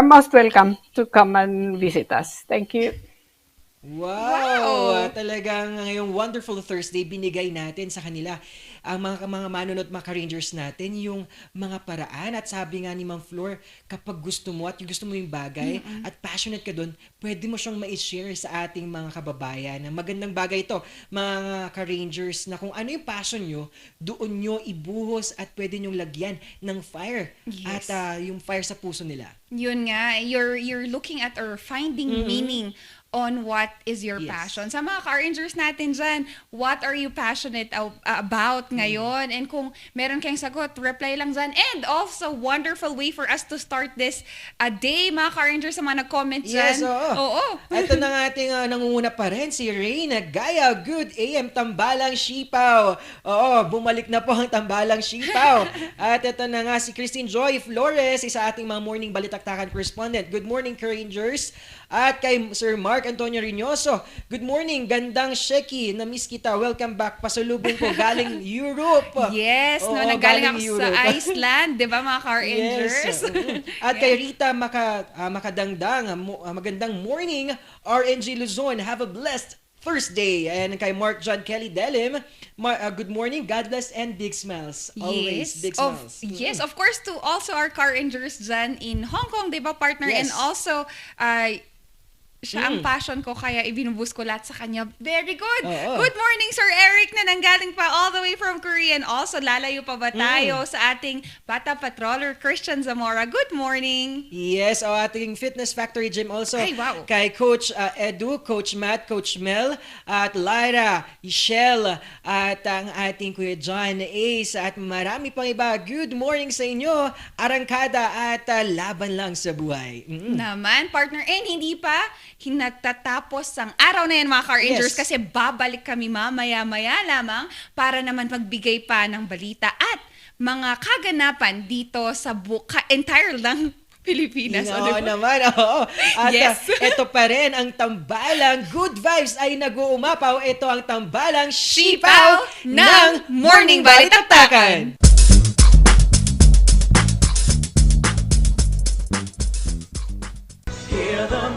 most welcome to come and visit us. Thank you.
Wow! Talagang ngayong Wonderful Thursday, binigay natin sa kanila ang mga manunod, mga ka-rangers natin, yung mga paraan. At sabi nga ni Ma'am Flor, kapag gusto mo at gusto mo yung bagay at passionate ka dun, pwede mo siyang ma-share sa ating mga kababayan. Magandang bagay ito, mga ka-rangers, na kung ano yung passion nyo, doon nyo ibuhos at pwede nyong lagyan ng fire.
Yes.
At yung fire sa puso nila.
Yun nga, you're looking at or finding meaning on what is your passion. Sa mga car rangers natin dyan, what are you passionate about ngayon? And kung meron kayong sagot, reply lang dyan. And also, wonderful way for us to start this day, mga car rangers, sa mga nag-comment dyan.
Yes, oo. Ito na nga ating nangunguna pa rin, si Reyna Gaya. Good AM, Tambalang Sipaw. Oo, bumalik na po ang Tambalang Sipaw. At ito na nga si Christine Joy Flores, isa ating mga morning balita Balitaktakan correspondent. Good morning, Rangers. At kay Sir Mark Antonio Reynoso. Good morning, gandang Sheki. Na-miss kita. Welcome back. Pasalubong po galing Europe.
Yes,
Oo,
nanggaling ako
Europe.
sa Iceland, di ba mga car
Yes.
rangers?
At kay Rita Makadangdang, magandang morning, RNG Luzon. Have a blessed Thursday. And kay Mark John Kelly Delim, good morning, God bless and big smiles. Always big smiles.
Yes, of course, to also our car rangers dyan in Hong Kong, di ba partner?
Yes.
And also, siya ang passion ko, kaya ibinubus ko lahat sa kanya. Very good. Good morning, Sir Eric, na nanggaling pa all the way from Korea. And also, lalayo pa ba tayo sa ating Bata Patroller, Christian Zamora. Good morning.
Yes, o ating Fitness Factory Gym also.
Ay, wow.
Kay Coach Edu, Coach Matt, Coach Mel, at Lyra, Ishel, at ang ating Kuya John Ace, at marami pang iba. Good morning sa inyo, arangkada at laban lang sa buhay.
Naman, partner. And hindi pa natatapos ang araw na yan, mga car rangers,
Yes.
kasi babalik kami mamaya-maya lamang para naman magbigay pa ng balita at mga kaganapan dito sa entire lang Pilipinas.
Oo
di ba?
naman, oo. At
Yes.
ito pa rin ang tambalang Good Vibes ay nag-uumapaw. Ito ang tambalang Sipaw ng Morning Balitaktakan.
Hear the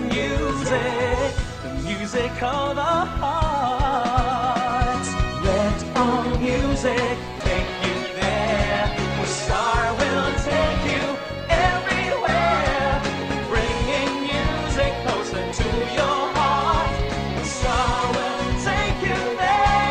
music of the heart. Let all music take you there. The star will take you everywhere, bringing music closer to your heart. The star will take you there.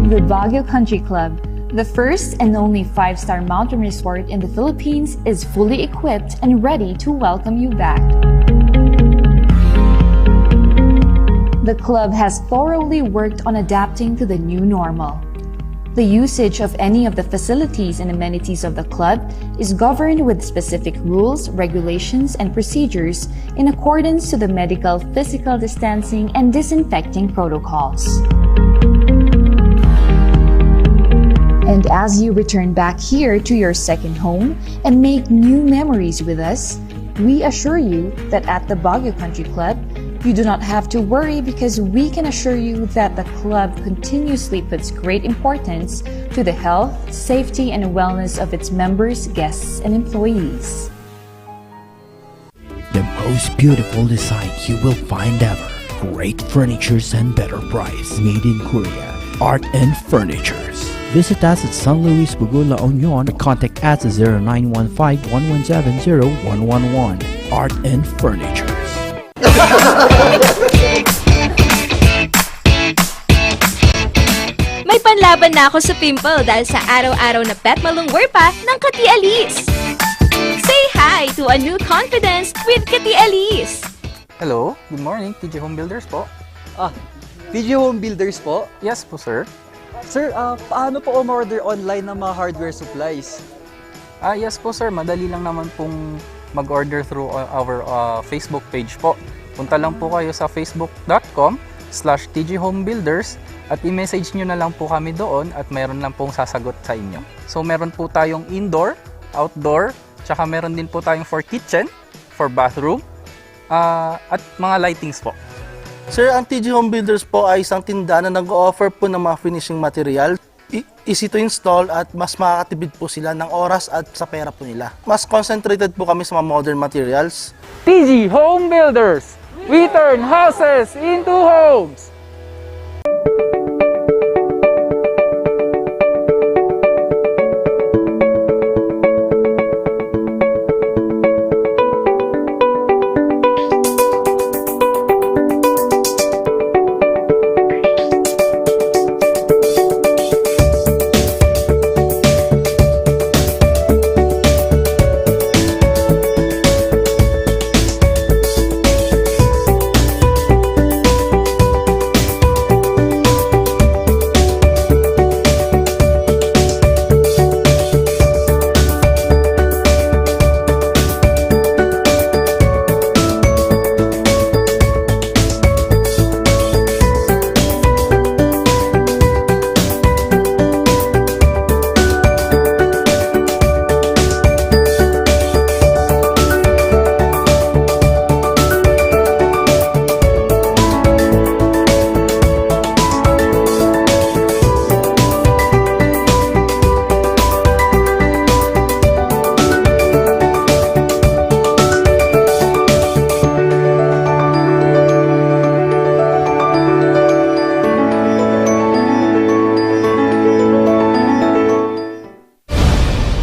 The Baguio Country Club, the first and only 5-star mountain resort in the Philippines, is fully equipped and ready to welcome you back. The club has thoroughly worked on adapting to the new normal. The usage of any of the facilities and amenities of the club is governed with specific rules, regulations, and procedures in accordance to the medical, physical distancing, and disinfecting protocols. And as you return back here to your second home and make new memories with us, we assure you that at the Baguio Country Club, you do not have to worry, because we can assure you that the club continuously puts great importance to the health, safety, and wellness of its members, guests, and employees.
The most beautiful design you will find ever. Great furnitures and better price. Made in Korea. Art and Furnitures. Visit us at San Luis Bugula, La Union, or contact us at 0915-117-0111. Art and Furnitures.
May panlaban na ako sa pimple dahil sa araw-araw na pet malungwer pa ng Kati Alice. Say hi to a new confidence with Kati Alice.
Hello, good morning, TG Home Builders po.
TG Home Builders po.
Yes po, sir.
Sir, paano po umorder online ng mga hardware supplies?
Yes po, sir. Madali lang naman pong mag-order through our Facebook page po. Punta lang po kayo sa facebook.com/tghomebuilders at i-message nyo na lang po kami doon at mayroon lang pong sasagot sa inyo. So meron po tayong indoor, outdoor, tsaka meron din po tayong for kitchen, for bathroom, at mga lightings po.
Sir, ang TG Home Builders po ay isang tindahan na nag-offer po ng mga finishing material. Easy to install at mas makakatipid po sila ng oras at sa pera po nila. Mas concentrated po kami sa mga modern materials.
TG Home Builders! We turn houses into homes!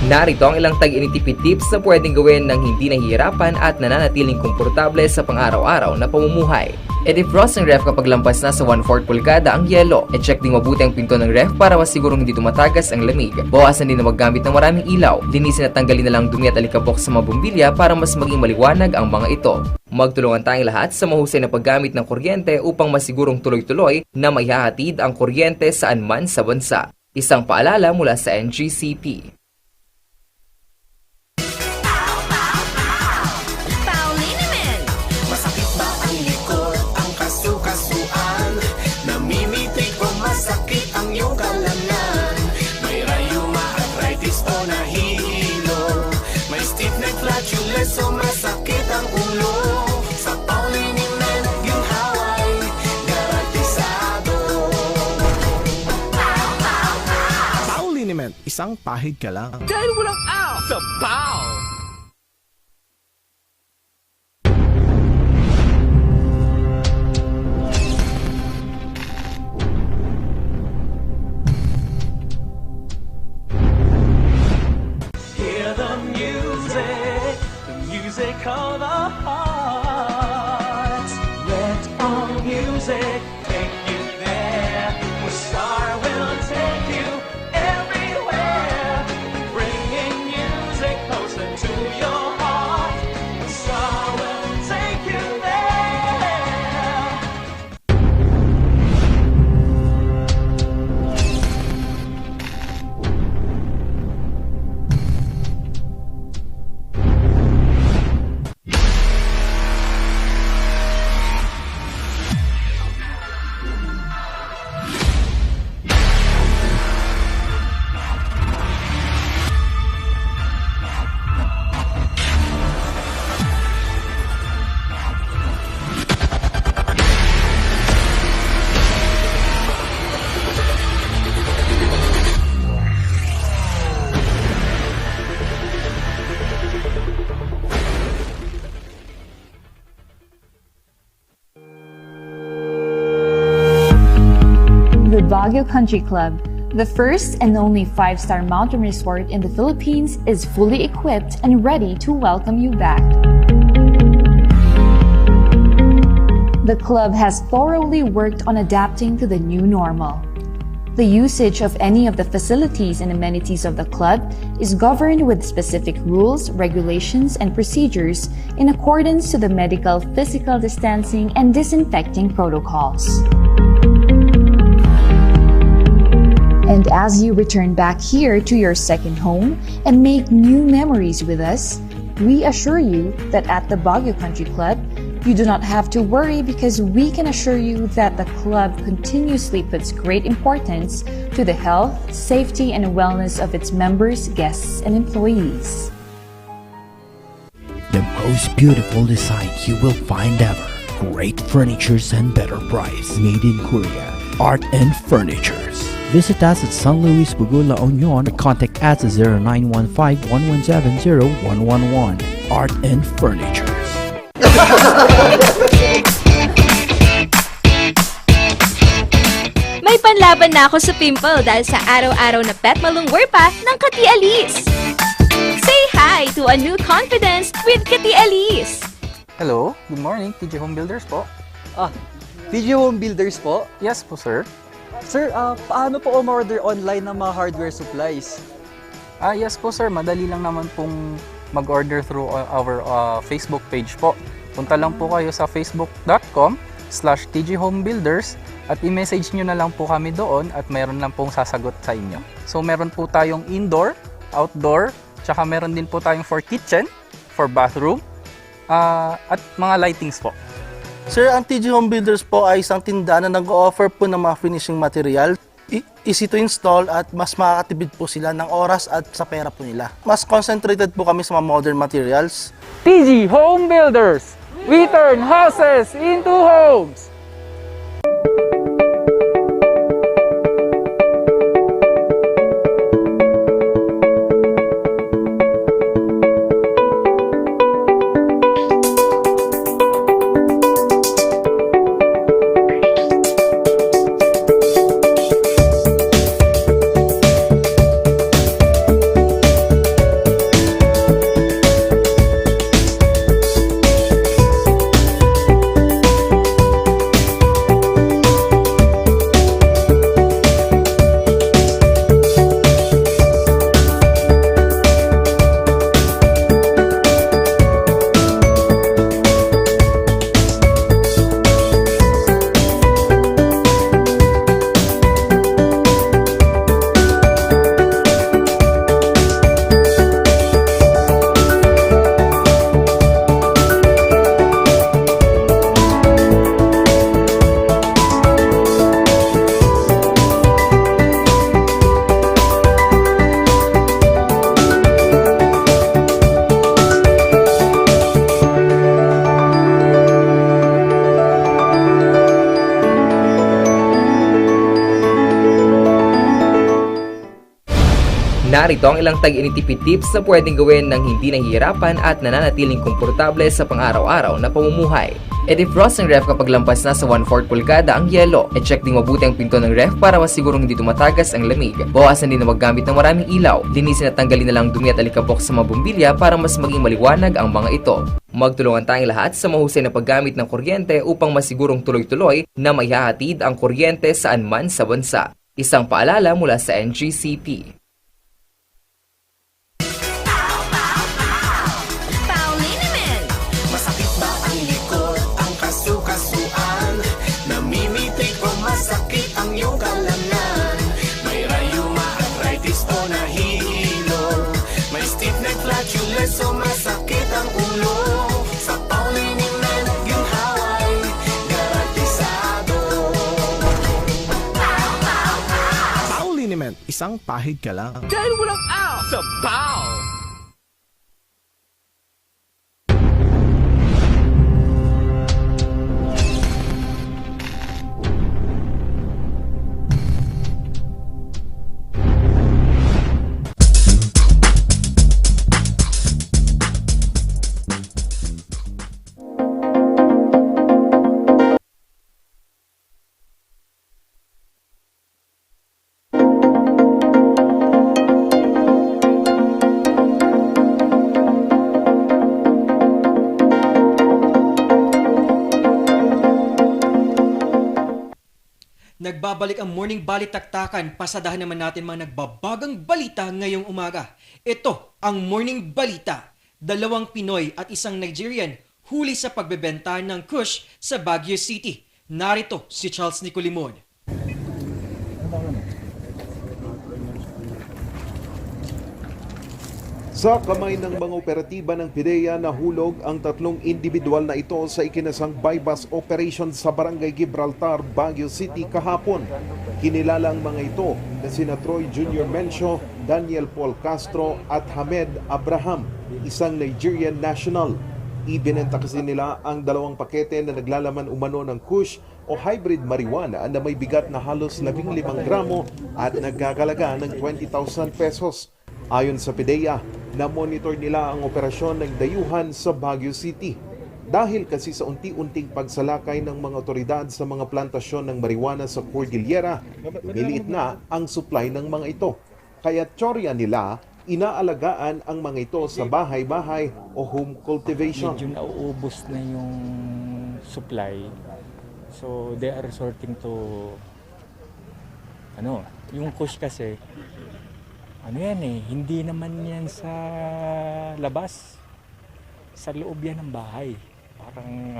Narito ang ilang tag-initipid tips na pwedeng gawin ng hindi nahihirapan at nananatiling komportable sa pang-araw-araw na pamumuhay. I-defrost ng ref kapag lampas na sa 1/4 pulgada ang yelo. I-check din mabuti ang pinto ng ref para masigurong hindi tumatagas ang lamig. Bawasan din na maggamit ng maraming ilaw. Linisin at tanggalin na lang dumi at alikabok sa mga bumbilya para mas maging maliwanag ang mga ito. Magtulungan tayong lahat sa mahusay na paggamit ng kuryente upang masigurong tuloy-tuloy na maihahatid ang kuryente saan man sa bansa. Isang paalala mula sa NGCP.
Masakit ba ang likod, ang kasu-kasuan? Namimitik o masakit ang iyong kalamnan? May rayuma, arthritis o nahihilo? May stiff neck, flatulence o masakit ang ulo? Sa Pauliniment, ginhawa ay garantisado.
Pauliniment, isang pahid ka lang.
Dahil walang out sa Pau! Hear the music of the heart. Let all music take you there. Where Star will take you everywhere. Bringing music closer to your heart. Where Star will take you there.
The Baguio Country Club, the first and only 5-star mountain resort in the Philippines, is fully equipped and ready to welcome you back. The club has thoroughly worked on adapting to the new normal. The usage of any of the facilities and amenities of the club is governed with specific rules, regulations, and procedures in accordance to the medical, physical distancing, and disinfecting protocols. And as you return back here to your second home and make new memories with us, we assure you that at the Baguio Country Club, you do not have to worry because we can assure you that the club continuously puts great importance to the health, safety, and wellness of its members, guests, and employees.
The most beautiful design you will find ever. Great furnitures and better price. Made in Korea. Art and Furnitures. Visit us at San Luis Bugo, La Union, or contact us at 0915-117-0111. Art and Furnitures.
May panlaban na ako sa pimple dahil sa araw-araw na pet malungwer pa ng Kati Alice. Say hi to a new confidence with Kati Alice.
Hello, good morning, TG Home Builders po.
TG Home Builders po?
Yes po, sir.
Sir, paano po umorder online ng mga hardware supplies?
Yes po, sir. Madali lang naman pong mag-order through our Facebook page po. Punta lang po kayo sa facebook.com/tghomebuilders at i-message nyo na lang po kami doon at mayroon lang pong sasagot sa inyo. So, meron po tayong indoor, outdoor, tsaka meron din po tayong for kitchen, for bathroom, at mga lightings po.
Sir, ang TG Home Builders po ay isang tindahan na nag-o-offer po ng mga finishing material. Easy to install at mas makakatipid po sila ng oras at sa pera po nila. Mas concentrated po kami sa mga modern materials.
TG Home Builders! We turn houses into homes!
Narito ang ilang tag-initipid tips na pwedeng gawin ng hindi nahihirapan at nananatiling komportable sa pang-araw-araw na pamumuhay. I-defrost ng ref kapag lampas na sa 1/4 pulgada ang yelo. I-check ding mabuti ang pinto ng ref para masigurong hindi tumatagas ang lamig. Bawasan din na maggamit ng maraming ilaw. Linisin at tanggalin na lang dumi at alikabok sa mga bumbilya para mas maging maliwanag ang mga ito. Magtulungan tayong lahat sa mahusay na paggamit ng kuryente upang masigurong tuloy-tuloy na maihahatid ang kuryente saan man sa bansa. Isang paalala mula sa NGCP.
Masakit ba ang likod, ang kasu-kasuan? Namimitik o masakit ang iyong kalamnan? May rayuma, arthritis o nahihilo? May stiff neck, flatulence o masakit ang ulo? Sa Pauliniment, ginhaway, garantisado.
Pauliniment, isang pahid ka lang.
Dahil walang out sa Pau!
Nagbabalik ang morning balitaktakan. Pasadahan naman natin mga nagbabagang balita ngayong umaga. Ito ang morning balita. 2 Pinoy at isang Nigerian huli sa pagbebenta ng kush sa Baguio City. Narito si Charles Nicolimon.
Sa kamay ng mga operatiba ng PIDEA nahulog ang 3 individual na ito sa ikinasang bypass operation sa Barangay Gibraltar, Baguio City kahapon. Kinilala ang mga ito na sina Troy Jr. Mencio, Daniel Paul Castro at Hamed Abraham, isang Nigerian national. Ibinenta kasi nila ang 2 pakete na naglalaman umano ng kush o hybrid marijuana na may bigat na halos 15 gramo at nagkakalaga ng 20,000 pesos. Ayon sa PIDEA, na-monitor nila ang operasyon ng dayuhan sa Baguio City. Dahil kasi sa unti-unting pagsalakay ng mga otoridad sa mga plantasyon ng marijuana sa Cordillera, lumiliit na ang supply ng mga ito. Kaya tsorya nila, inaalagaan ang mga ito sa bahay-bahay o home cultivation.
Medyo nauubos na yung supply. So they are resorting to yung kush kasi hindi naman yan sa labas. Sa loob yan ng bahay. Parang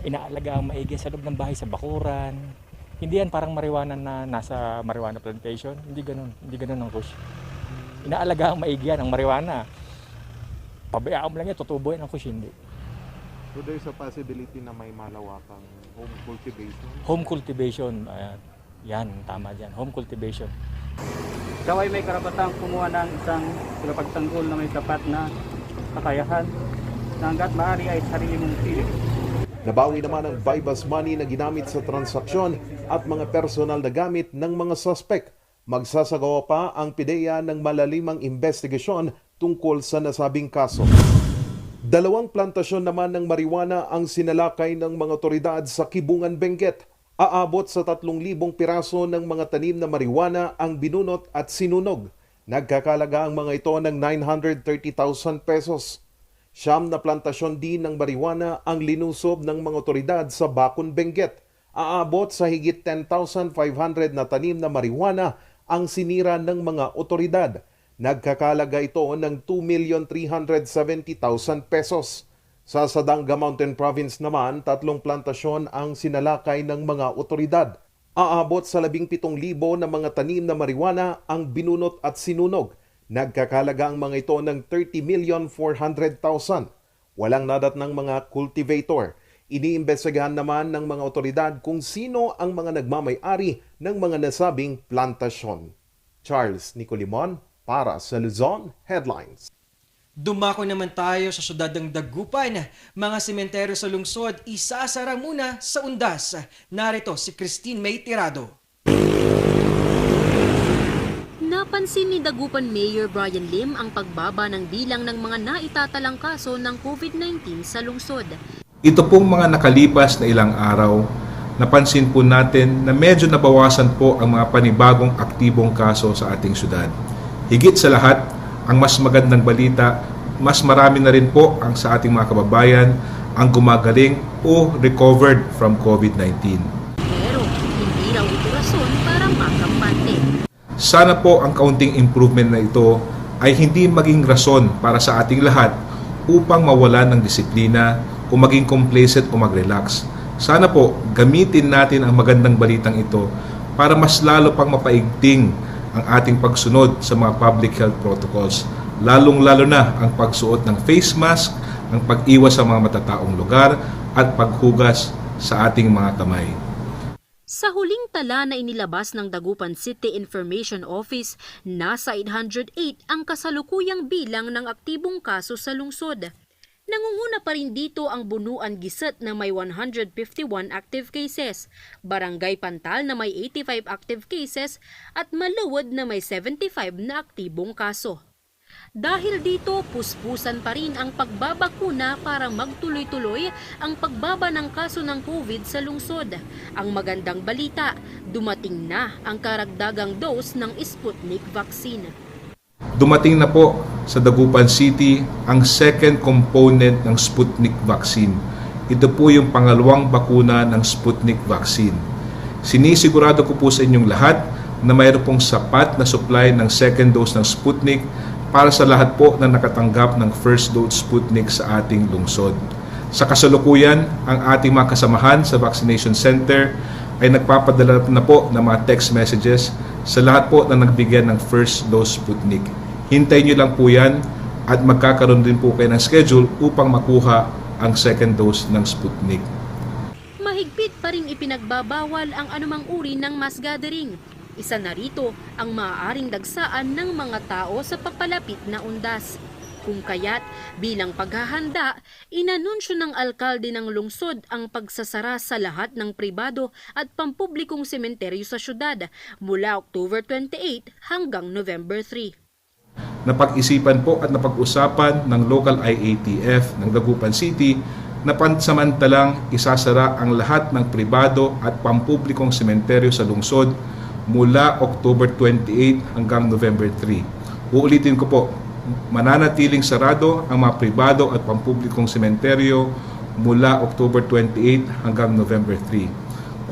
inaalaga ang maigi sa loob ng bahay, sa bakuran. Hindi yan parang marijuana na nasa marijuana plantation. Hindi ganun ang kush. Inaalaga ang maigi yan, ang marijuana. Pabayaan mo lang yan, tutubuin ang kush, hindi.
So there's a possibility na may malawakang home cultivation?
Home cultivation, yan, tama dyan. Home cultivation.
Ikaw ay may karapatang kumuha ng isang tagapagtanggol na may sapat na kakayahan na hanggat maaari ay sarili mong pili.
Nabawi naman ang bypass money na ginamit sa transaksyon at mga personal na gamit ng mga suspect. Magsasagawa pa ang PIDEA ng malalimang investigasyon tungkol sa nasabing kaso. 2 plantasyon naman ng marijuana ang sinalakay ng mga otoridad sa Kibungan, Benguet. Aabot sa 3,000 piraso ng mga tanim na marijuana ang binunot at sinunog. Nagkakalaga ang mga ito ng 930,000 pesos. 9 na plantasyon din ng marijuana ang linusob ng mga otoridad sa Bacon, Benguet. Aabot sa higit 10,500 na tanim na marijuana ang sinira ng mga otoridad. Nagkakalaga ito ng 2,370,000 pesos. Sa Sadanga Mountain Province naman, 3 plantasyon ang sinalakay ng mga otoridad. Aabot sa 17,000 na mga tanim na marijuana ang binunot at sinunog. Nagkakalaga ang mga ito ng 30,400,000. Walang nadat ng mga cultivator. Iniimbestigahan naman ng mga otoridad kung sino ang mga nagmamay-ari ng mga nasabing plantasyon. Charles Nicolimon para sa Luzon Headlines.
Dumako naman tayo sa syudad ng Dagupan. Mga sementeryo sa lungsod, isasara muna sa undas. Narito si Christine May Tirado.
Pinansin ni Dagupan Mayor Brian Lim ang pagbaba ng bilang ng mga naitatalang kaso ng COVID-19 sa lungsod.
Ito pong mga nakalipas na ilang araw, napansin po natin na medyo nabawasan po ang mga panibagong aktibong kaso sa ating syudad. Higit sa lahat, ang mas magandang balita, mas marami na rin po ang sa ating mga kababayan ang gumagaling o recovered from COVID-19.
Pero hindi raw ito rason para makampante.
Sana po ang kaunting improvement na ito ay hindi maging rason para sa ating lahat upang mawalan ng disiplina o maging complacent o mag-relax. Sana po gamitin natin ang magandang balitang ito para mas lalo pang mapaigting ang ating pagsunod sa mga public health protocols. Lalong-lalo na ang pagsuot ng face mask, ang pag-iwas sa mga matataong lugar at paghugas sa ating mga kamay.
Sa huling tala na inilabas ng Dagupan City Information Office, nasa 808 ang kasalukuyang bilang ng aktibong kaso sa lungsod. Nangunguna pa rin dito ang Bunuan Giset na may 151 active cases, Barangay Pantal na may 85 active cases at Maluwod na may 75 na aktibong kaso. Dahil dito, puspusan pa rin ang pagbabakuna para magtuloy-tuloy ang pagbaba ng kaso ng COVID sa lungsod. Ang magandang balita, dumating na ang karagdagang dose ng Sputnik vaccine.
Dumating na po sa Dagupan City ang second component ng Sputnik vaccine. Ito po yung pangalawang bakuna ng Sputnik vaccine. Sinisigurado ko po sa inyong lahat na mayroon pong sapat na supply ng second dose ng Sputnik para sa lahat po na nakatanggap ng first dose Sputnik sa ating lungsod. Sa kasalukuyan, ang ating mga kasamahan sa vaccination center ay nagpapadala na po ng mga text messages sa lahat po na nagbigay ng first dose Sputnik. Hintayin nyo lang po yan at magkakaroon din po kayo ng schedule upang makuha ang second dose ng Sputnik.
Mahigpit pa rin ipinagbabawal ang anumang uri ng mass gathering. Isa na rito ang maaaring dagsaan ng mga tao sa papalapit na undas. Kung kaya't bilang paghahanda, inanunsyo ng alkalde ng lungsod ang pagsasara sa lahat ng pribado at pampublikong sementeryo sa syudad mula October 28 hanggang November 3.
Napag-isipan po at napag-usapan ng local IATF ng Dagupan City na pansamantalang isasara ang lahat ng pribado at pampublikong sementeryo sa lungsod mula October 28 hanggang November 3. Uulitin ko po, mananatiling sarado ang mga pribado at pampublikong sementeryo mula October 28 hanggang November 3.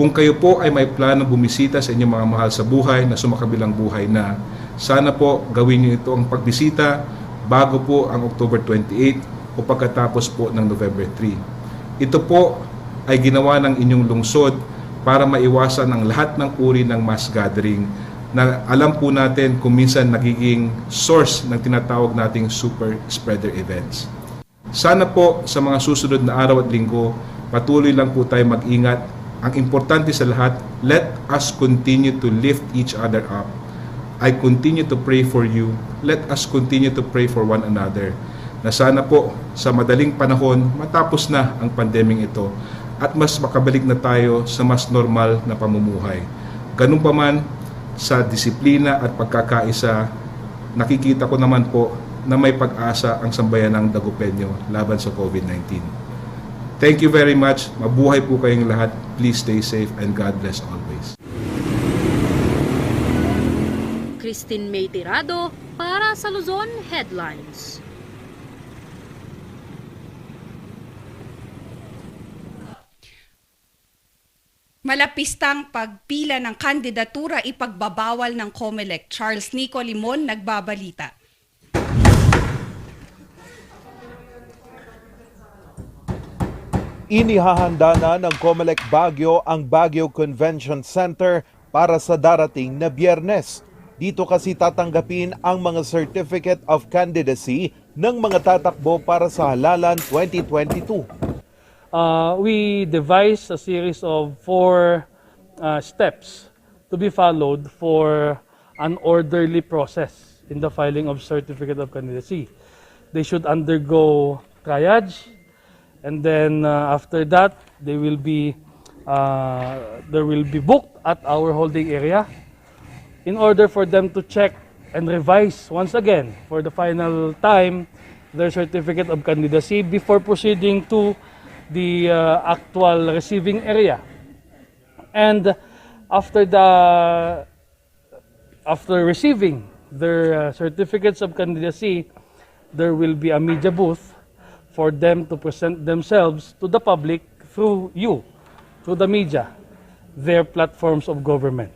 Kung kayo po ay may plano bumisita sa inyong mga mahal sa buhay na sumakabilang buhay na, sana po gawin niyo ito ang pagbisita bago po ang October 28 o pagkatapos po ng November 3. Ito po ay ginawa ng inyong lungsod para maiwasan ang lahat ng uri ng mass gathering na alam po natin kung minsan nagiging source ng tinatawag nating super spreader events. Sana po sa mga susunod na araw at linggo, patuloy lang po tayo mag-ingat. Ang importante sa lahat, let us continue to lift each other up. I continue to pray for you. Let us continue to pray for one another. Na sana po sa madaling panahon matapos na ang pandemyang ito at mas makabalik na tayo sa mas normal na pamumuhay. Ganun pa man, sa disiplina at pagkakaisa, nakikita ko naman po na may pag-asa ang sambayan ng Dagupenyo laban sa COVID-19. Thank you very much. Mabuhay po kayong lahat. Please stay safe and God bless always.
Christine May Tirado para sa Luzon Headlines.
Malapistang pagpila ng kandidatura ipagbabawal ng COMELEC. Charles Nico Limon nagbabalita.
Inihahanda na ng COMELEC Baguio ang Baguio Convention Center para sa darating na Biyernes. Dito kasi tatanggapin ang mga Certificate of Candidacy ng mga tatakbo para sa halalan 2022.
We devised a series of 4 steps to be followed for an orderly process in the filing of Certificate of Candidacy. They should undergo triage, and then after that, they will be booked at our holding area in order for them to check and revise once again for the final time their certificate of candidacy before proceeding to the actual receiving area. And after receiving their certificates of candidacy, there will be a media booth for them to present themselves to the public through the media, their platforms of government.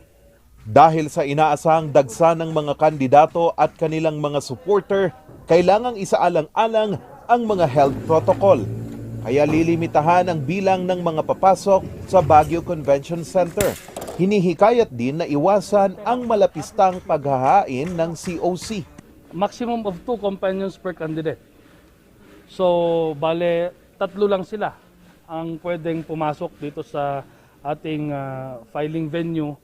Dahil sa inaasahang dagsa ng mga kandidato at kanilang mga supporter, kailangang isaalang-alang ang mga health protocol. Kaya lilimitahan ang bilang ng mga papasok sa Baguio Convention Center. Hinihikayat din na iwasan ang malapistang paghahain ng COC.
Maximum of 2 companions per candidate. So, bale, 3 lang sila ang pwedeng pumasok dito sa ating filing venue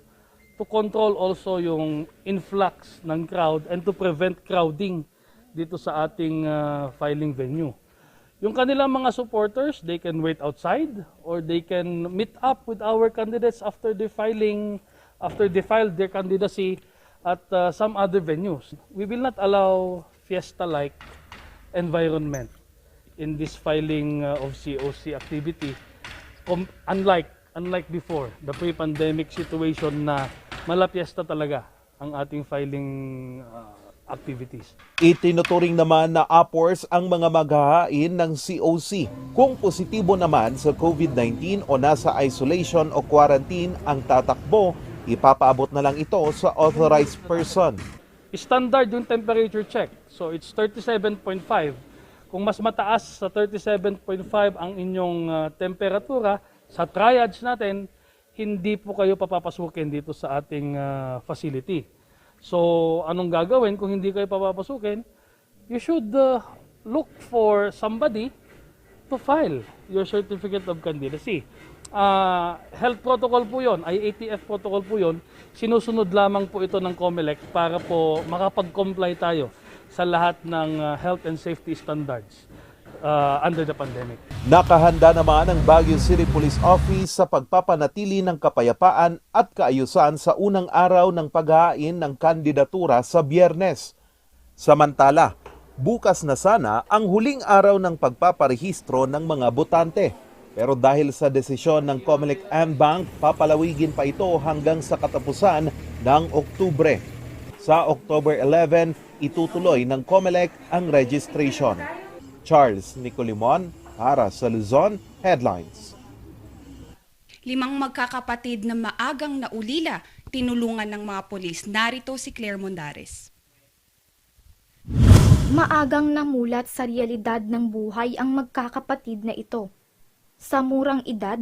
to control also yung influx ng crowd and to prevent crowding dito sa ating filing venue. Yung kanilang mga supporters, they can wait outside or they can meet up with our candidates after they filed their candidacy at some other venues. We will not allow fiesta-like environment in this filing of COC activity, unlike before, the pre-pandemic situation na malapiesta talaga ang ating filing activities.
Itinuturing naman na uppers ang mga maghahain ng COC. Kung positibo naman sa COVID-19 o nasa isolation o quarantine ang tatakbo, ipapaabot na lang ito sa authorized person.
Standard yung temperature check. So it's 37.5. Kung mas mataas sa 37.5 ang inyong temperatura, sa triage natin, hindi po kayo papapasukin dito sa ating facility. So, anong gagawin kung hindi kayo papapasukin? You should look for somebody to file your certificate of candidacy. Health protocol po yun, IATF protocol po yun. Sinusunod lamang po ito ng COMELEC para po makapag-comply tayo sa lahat ng health and safety standards under the pandemic.
Nakahanda naman ang Baguio City Police Office sa pagpapanatili ng kapayapaan at kaayusan sa unang araw ng paghahain ng kandidatura sa Biyernes. Samantala, bukas na sana ang huling araw ng pagpaparehistro ng mga botante. Pero dahil sa desisyon ng COMELEC Bank, papalawigin pa ito hanggang sa katapusan ng Oktubre. Sa October 11, itutuloy ng COMELEC ang registration. Charles Nicolimon para sa Luzon Headlines.
5 magkakapatid na maagang naulila, tinulungan ng mga pulis. Narito si Claire Mondares.
Maagang namulat sa realidad ng buhay ang magkakapatid na ito. Sa murang edad,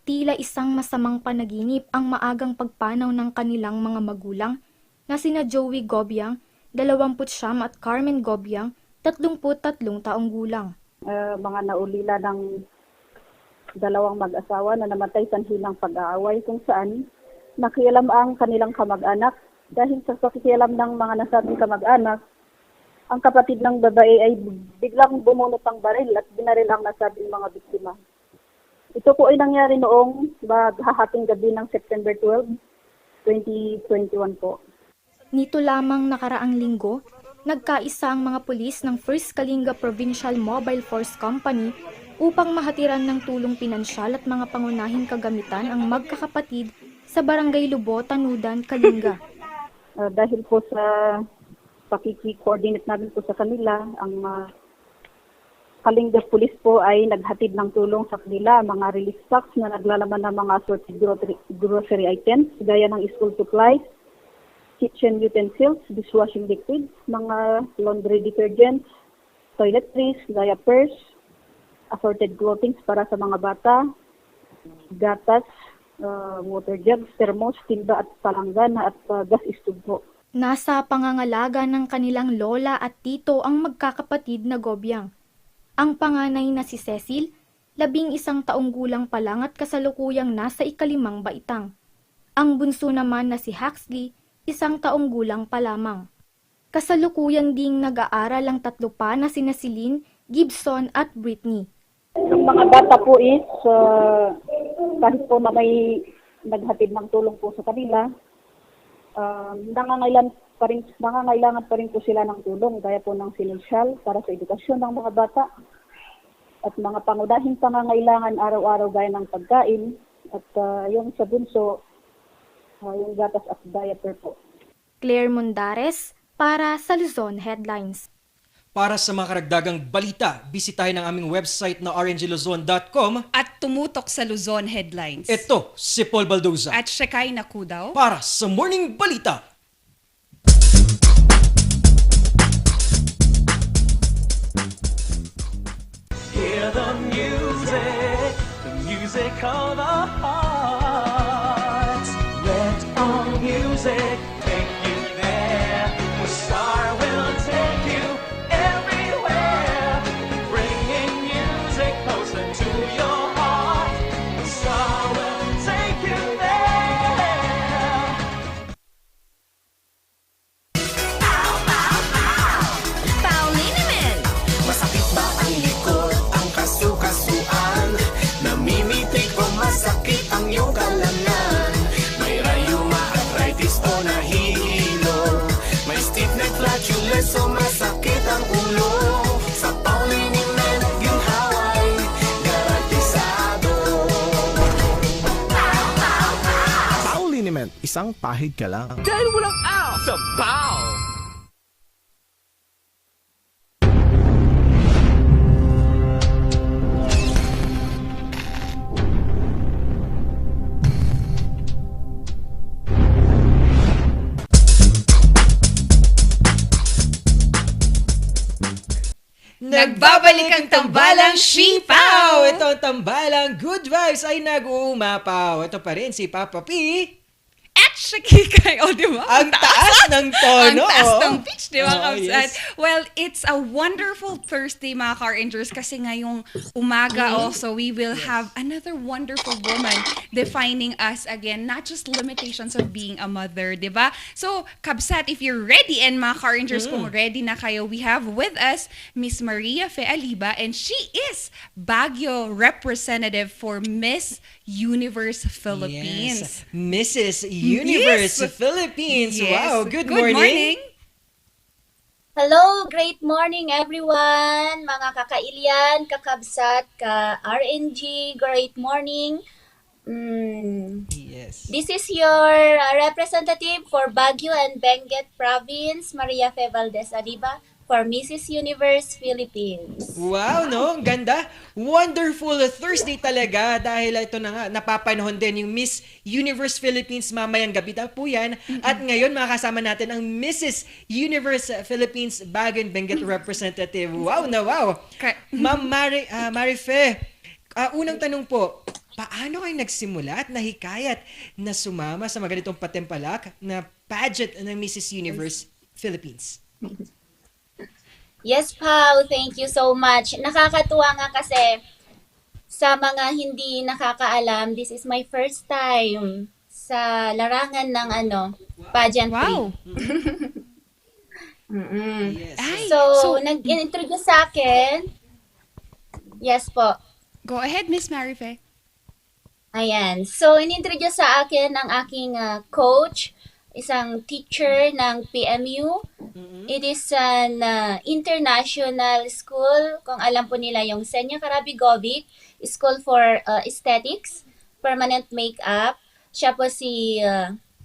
tila isang masamang panaginip ang maagang pagpanaw ng kanilang mga magulang na sina Joey Gobiang, 29 at Carmen Gobiang, 33 taong gulang.
Mga naulila ng 2 mag-asawa na namatay sa hinang pag-aaway kung saan nakialam ang kanilang kamag-anak. Dahil sa pakikialam ng mga nasabing kamag-anak, ang kapatid ng babae ay biglang bumunot ng baril at binaril ang nasabing mga biktima. Ito po ay nangyari noong maghahating gabi ng September 12, 2021 po.
Nito lamang nakaraang linggo, nagkaisa ang mga pulis ng 1st Kalinga Provincial Mobile Force Company upang mahatiran ng tulong pinansyal at mga pangunahing kagamitan ang magkakapatid sa Barangay Lubo, Tanudan, Kalinga.
Dahil po sa pakiki-coordinate namin po sa kanila, ang Kalinga Police po ay naghatid ng tulong sa kanila, mga relief packs na naglalaman ng mga assorted grocery items, gaya ng school supplies, kitchen utensils, dishwashing liquids, mga laundry detergents, toiletries, diapers, assorted clothing para sa mga bata, gatas, water jugs, thermos, timba at palanggana at gas stove po.
Nasa pangangalaga ng kanilang lola at tito ang magkakapatid na Gobiang. Ang panganay na si Cecil, 11 taong gulang pa lang at kasalukuyang nasa 5 baitang. Ang bunso naman na si Huxley, 1 taong gulang pa lamang. Kasalukuyan ding nag-aaral ang 3 pa na sina Celine, Gibson at Britney.
Ang mga bata po is, kahit po na may naghatid ng tulong po sa kanila, nangangailan nangangailangan pa rin po sila ng tulong gaya po ng sinosyal para sa edukasyon ng mga bata at mga pangunahing pangangailangan araw-araw gaya ng pagkain at yung sa bunso, yung gatas at diaper po.
Claire Mundares para sa Luzon Headlines.
Para sa mga karagdagang balita, bisitahin ang aming website na rngluzon.com
At tumutok sa Luzon Headlines.
Ito si Paul Baldoza
At Shekay Nakudaw.
para sa Morning Balita.
Hear the music of our hearts. Let our music take you there. Where Star will take you everywhere. Bringing music closer to your heart. Star will take you there.
Pauliniment!
Masakit ba ang likod, ang kasu-kasuan? Namimitik o masakit ang iyong kalamnan? May rayuma, arthritis o nahihilo? May stiff neck, flatulence o masakit ang ulo? Sa Pauliniment, ginhaway, garantisado.
Pauliniment, isang pahid ka lang.
Dahil walang out sa Pau!
Nagbabalik ang tambalang Sipaw! Ito ang tambalang Good Vibes ay nag-uumapaw. Ito pa rin si Papa P.
At Shakikay, di ba?
Ang taas ng tono.
Ang taas ng pitch, di ba,
Oh,
Kamsat?
yes.
Well, it's a wonderful Thursday, mga Car Rangers, kasi ngayong umaga also, we will have another wonderful woman defining us again, not just limitations of being a mother, di ba? So, Kabsat, if you're ready, and mga Car Rangers, kung ready na kayo, we have with us Miss Maria Fe Aliba, and she is Baguio representative for Miss Universe Philippines.
Yes. Mrs. Universe
Yes.
Philippines.
Yes.
Wow, good
Good
morning.
Hello, great morning everyone, mga kakailian, kakabsat, ka-RNG, great morning.
Yes.
This is your representative for Baguio and Benguet Province, Maria Fe Valdez Aliba, for Mrs. Universe Philippines.
Wow, no? Ang ganda. Wonderful Thursday talaga dahil ito na nga, napapanahon din yung Miss Universe Philippines mamayang gabi na po yan. At ngayon, makakasama natin ang Mrs. Universe Philippines Baguio and Benguet representative. Wow na wow. Ma'am Marife, unang tanong po, paano kayo nagsimula at nahikayat na sumama sa mga ganitong patempalak na pageant ng Mrs. Universe Philippines?
Yes, Pao. Thank you so much. Nakakatuwa nga kasi sa mga hindi nakakaalam, this is my first time sa larangan ng pageantry.
Wow.
Mm-mm.
Ay,
so nag-introduce sa akin. Yes po.
Go ahead, Miss Marife.
Ayan. So, inintroduce sa akin ng aking coach, isang teacher ng PMU. It is an international school, kung alam po nila yung Senya Karabigovic School for Aesthetics, Permanent Makeup. Siya po si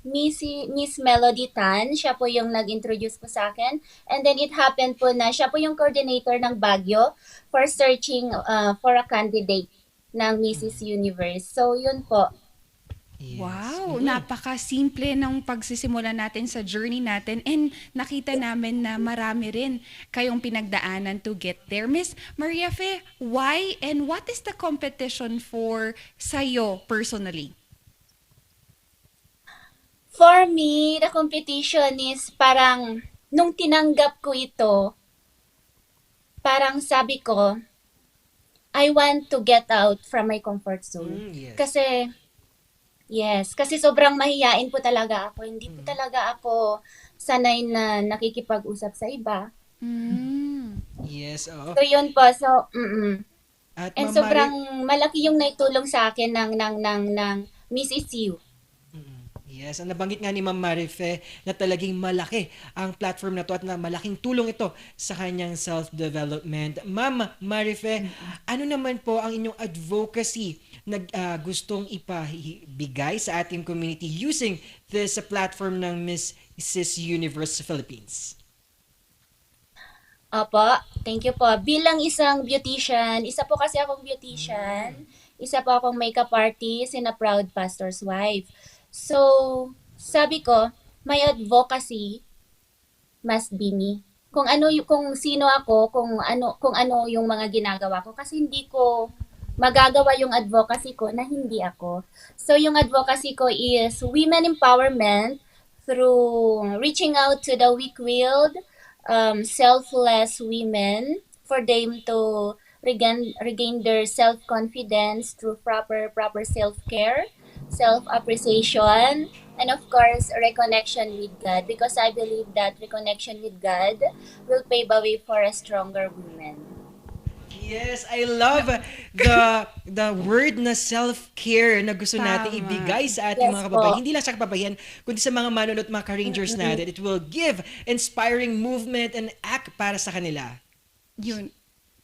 Miss Melody Tan. Siya po yung nag-introduce po sa akin. And then it happened po na siya po yung coordinator ng Baguio for searching for a candidate ng Mrs. Universe. So, yun po.
Wow, napaka-simple ng pagsisimula natin sa journey natin, and nakita namin na marami rin kayong pinagdaanan to get there. Miss Maria Fe, why and what is the competition for sa'yo personally?
For me, the competition is parang, nung tinanggap ko ito, parang sabi ko, I want to get out from my comfort zone. Kasi sobrang mahiyain po talaga ako. Hindi po talaga ako sanay na nakikipag-usap sa iba.
Yes, oo.
So yun po. So,
At
and
Ma'am
sobrang malaki yung naitulong sa akin ng Mrs. U.
Yes, ang nabanggit nga ni Ma'am Marife na talagang malaki ang platform na to at na malaking tulong ito sa kanyang self-development. Ma'am Marife, ano naman po ang inyong advocacy na gustong ipabigay sa ating community using this platform ng Mrs. Universe Philippines?
Opo, thank you po. Bilang isang beautician, isa po kasi akong beautician, isa po akong makeup artist and a proud pastor's wife. So, sabi ko, my advocacy must be me. Kung sino ako, kung ano yung mga ginagawa ko kasi hindi ko magagawa yung advocacy ko na hindi ako. So, yung advocacy ko is women empowerment through reaching out to the weak-willed, selfless women for them to regain their self-confidence through proper self-care, self-appreciation, and of course, reconnection with God, because I believe that reconnection with God will pave a way for a stronger woman.
Yes, I love the word na self-care na gusto natin ibigay sa ating mga kababayan. Hindi lang sa kababayan, kundi sa mga manunod, mga ka-rangers natin. It will give inspiring movement and act para sa kanila.
Yun.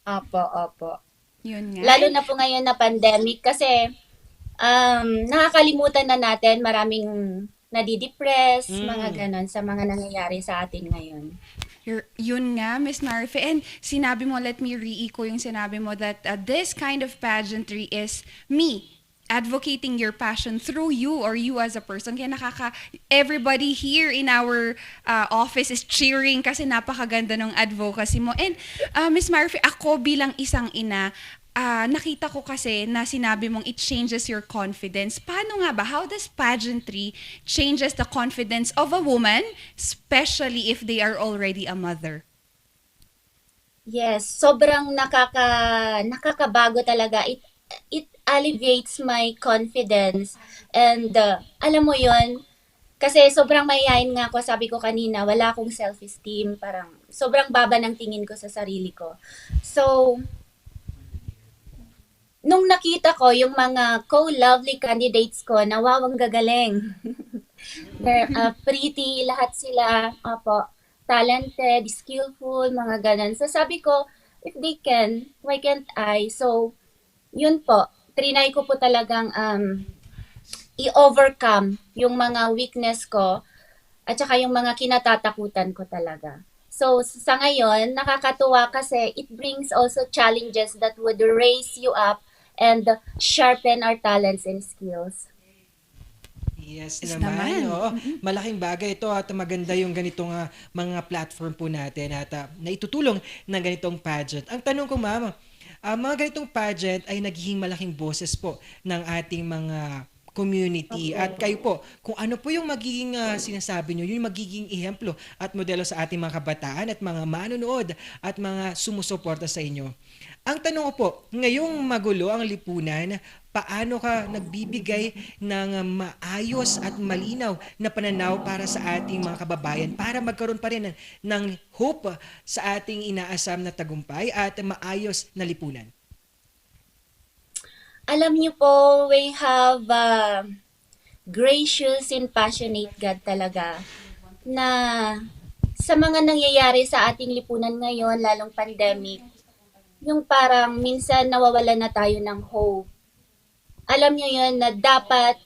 Opo.
Yun nga.
Lalo na po ngayon na pandemic kasi nakakalimutan na natin, maraming nadidepress, mga ganon sa mga nangyayari sa atin ngayon.
Yun nga, Miss Marife. And sinabi mo, let me re-echo yung sinabi mo that this kind of pageantry is me advocating your passion through you or you as a person. Kaya everybody here in our office is cheering kasi napakaganda ng advocacy mo. And Miss Marife, ako bilang isang ina, nakita ko kasi na sinabi mong it changes your confidence. Paano nga ba? How does pageantry changes the confidence of a woman, especially if they are already a mother?
Yes, sobrang nakakabago talaga. It alleviates my confidence. And alam mo yon, kasi sobrang mahihain nga ako, sabi ko kanina, wala akong self-esteem. Parang sobrang baba ng tingin ko sa sarili ko. So, nung nakita ko yung mga co-lovely candidates ko, wow, ang gagaling. They're pretty, lahat sila, talented, skillful, mga ganun. So sabi ko, if they can, why can't I? So, yun po, trinay ko po talagang i-overcome yung mga weakness ko at saka yung mga kinatatakutan ko talaga. So, sa ngayon, nakakatuwa kasi it brings also challenges that would raise you up and sharpen our talents and skills.
Yes naman. Malaking bagay ito at maganda yung ganitong mga platform po natin at naitutulong ng ganitong pageant. Ang tanong ko, ma'am, mga ganitong pageant ay nagiging malaking boses po ng ating mga community. At kayo po, kung ano po yung magiging sinasabi nyo, yung magiging ehemplo at modelo sa ating mga kabataan at mga manonood at mga sumusuporta sa inyo. Ang tanong ko po, ngayong magulo ang lipunan, paano ka nagbibigay ng maayos at malinaw na pananaw para sa ating mga kababayan para magkaroon pa rin ng hope sa ating inaasam na tagumpay at maayos na lipunan?
Alam niyo po, we have a gracious and passionate God talaga na sa mga nangyayari sa ating lipunan ngayon, lalong pandemic, yung parang minsan nawawala na tayo ng hope. Alam niyo yun na dapat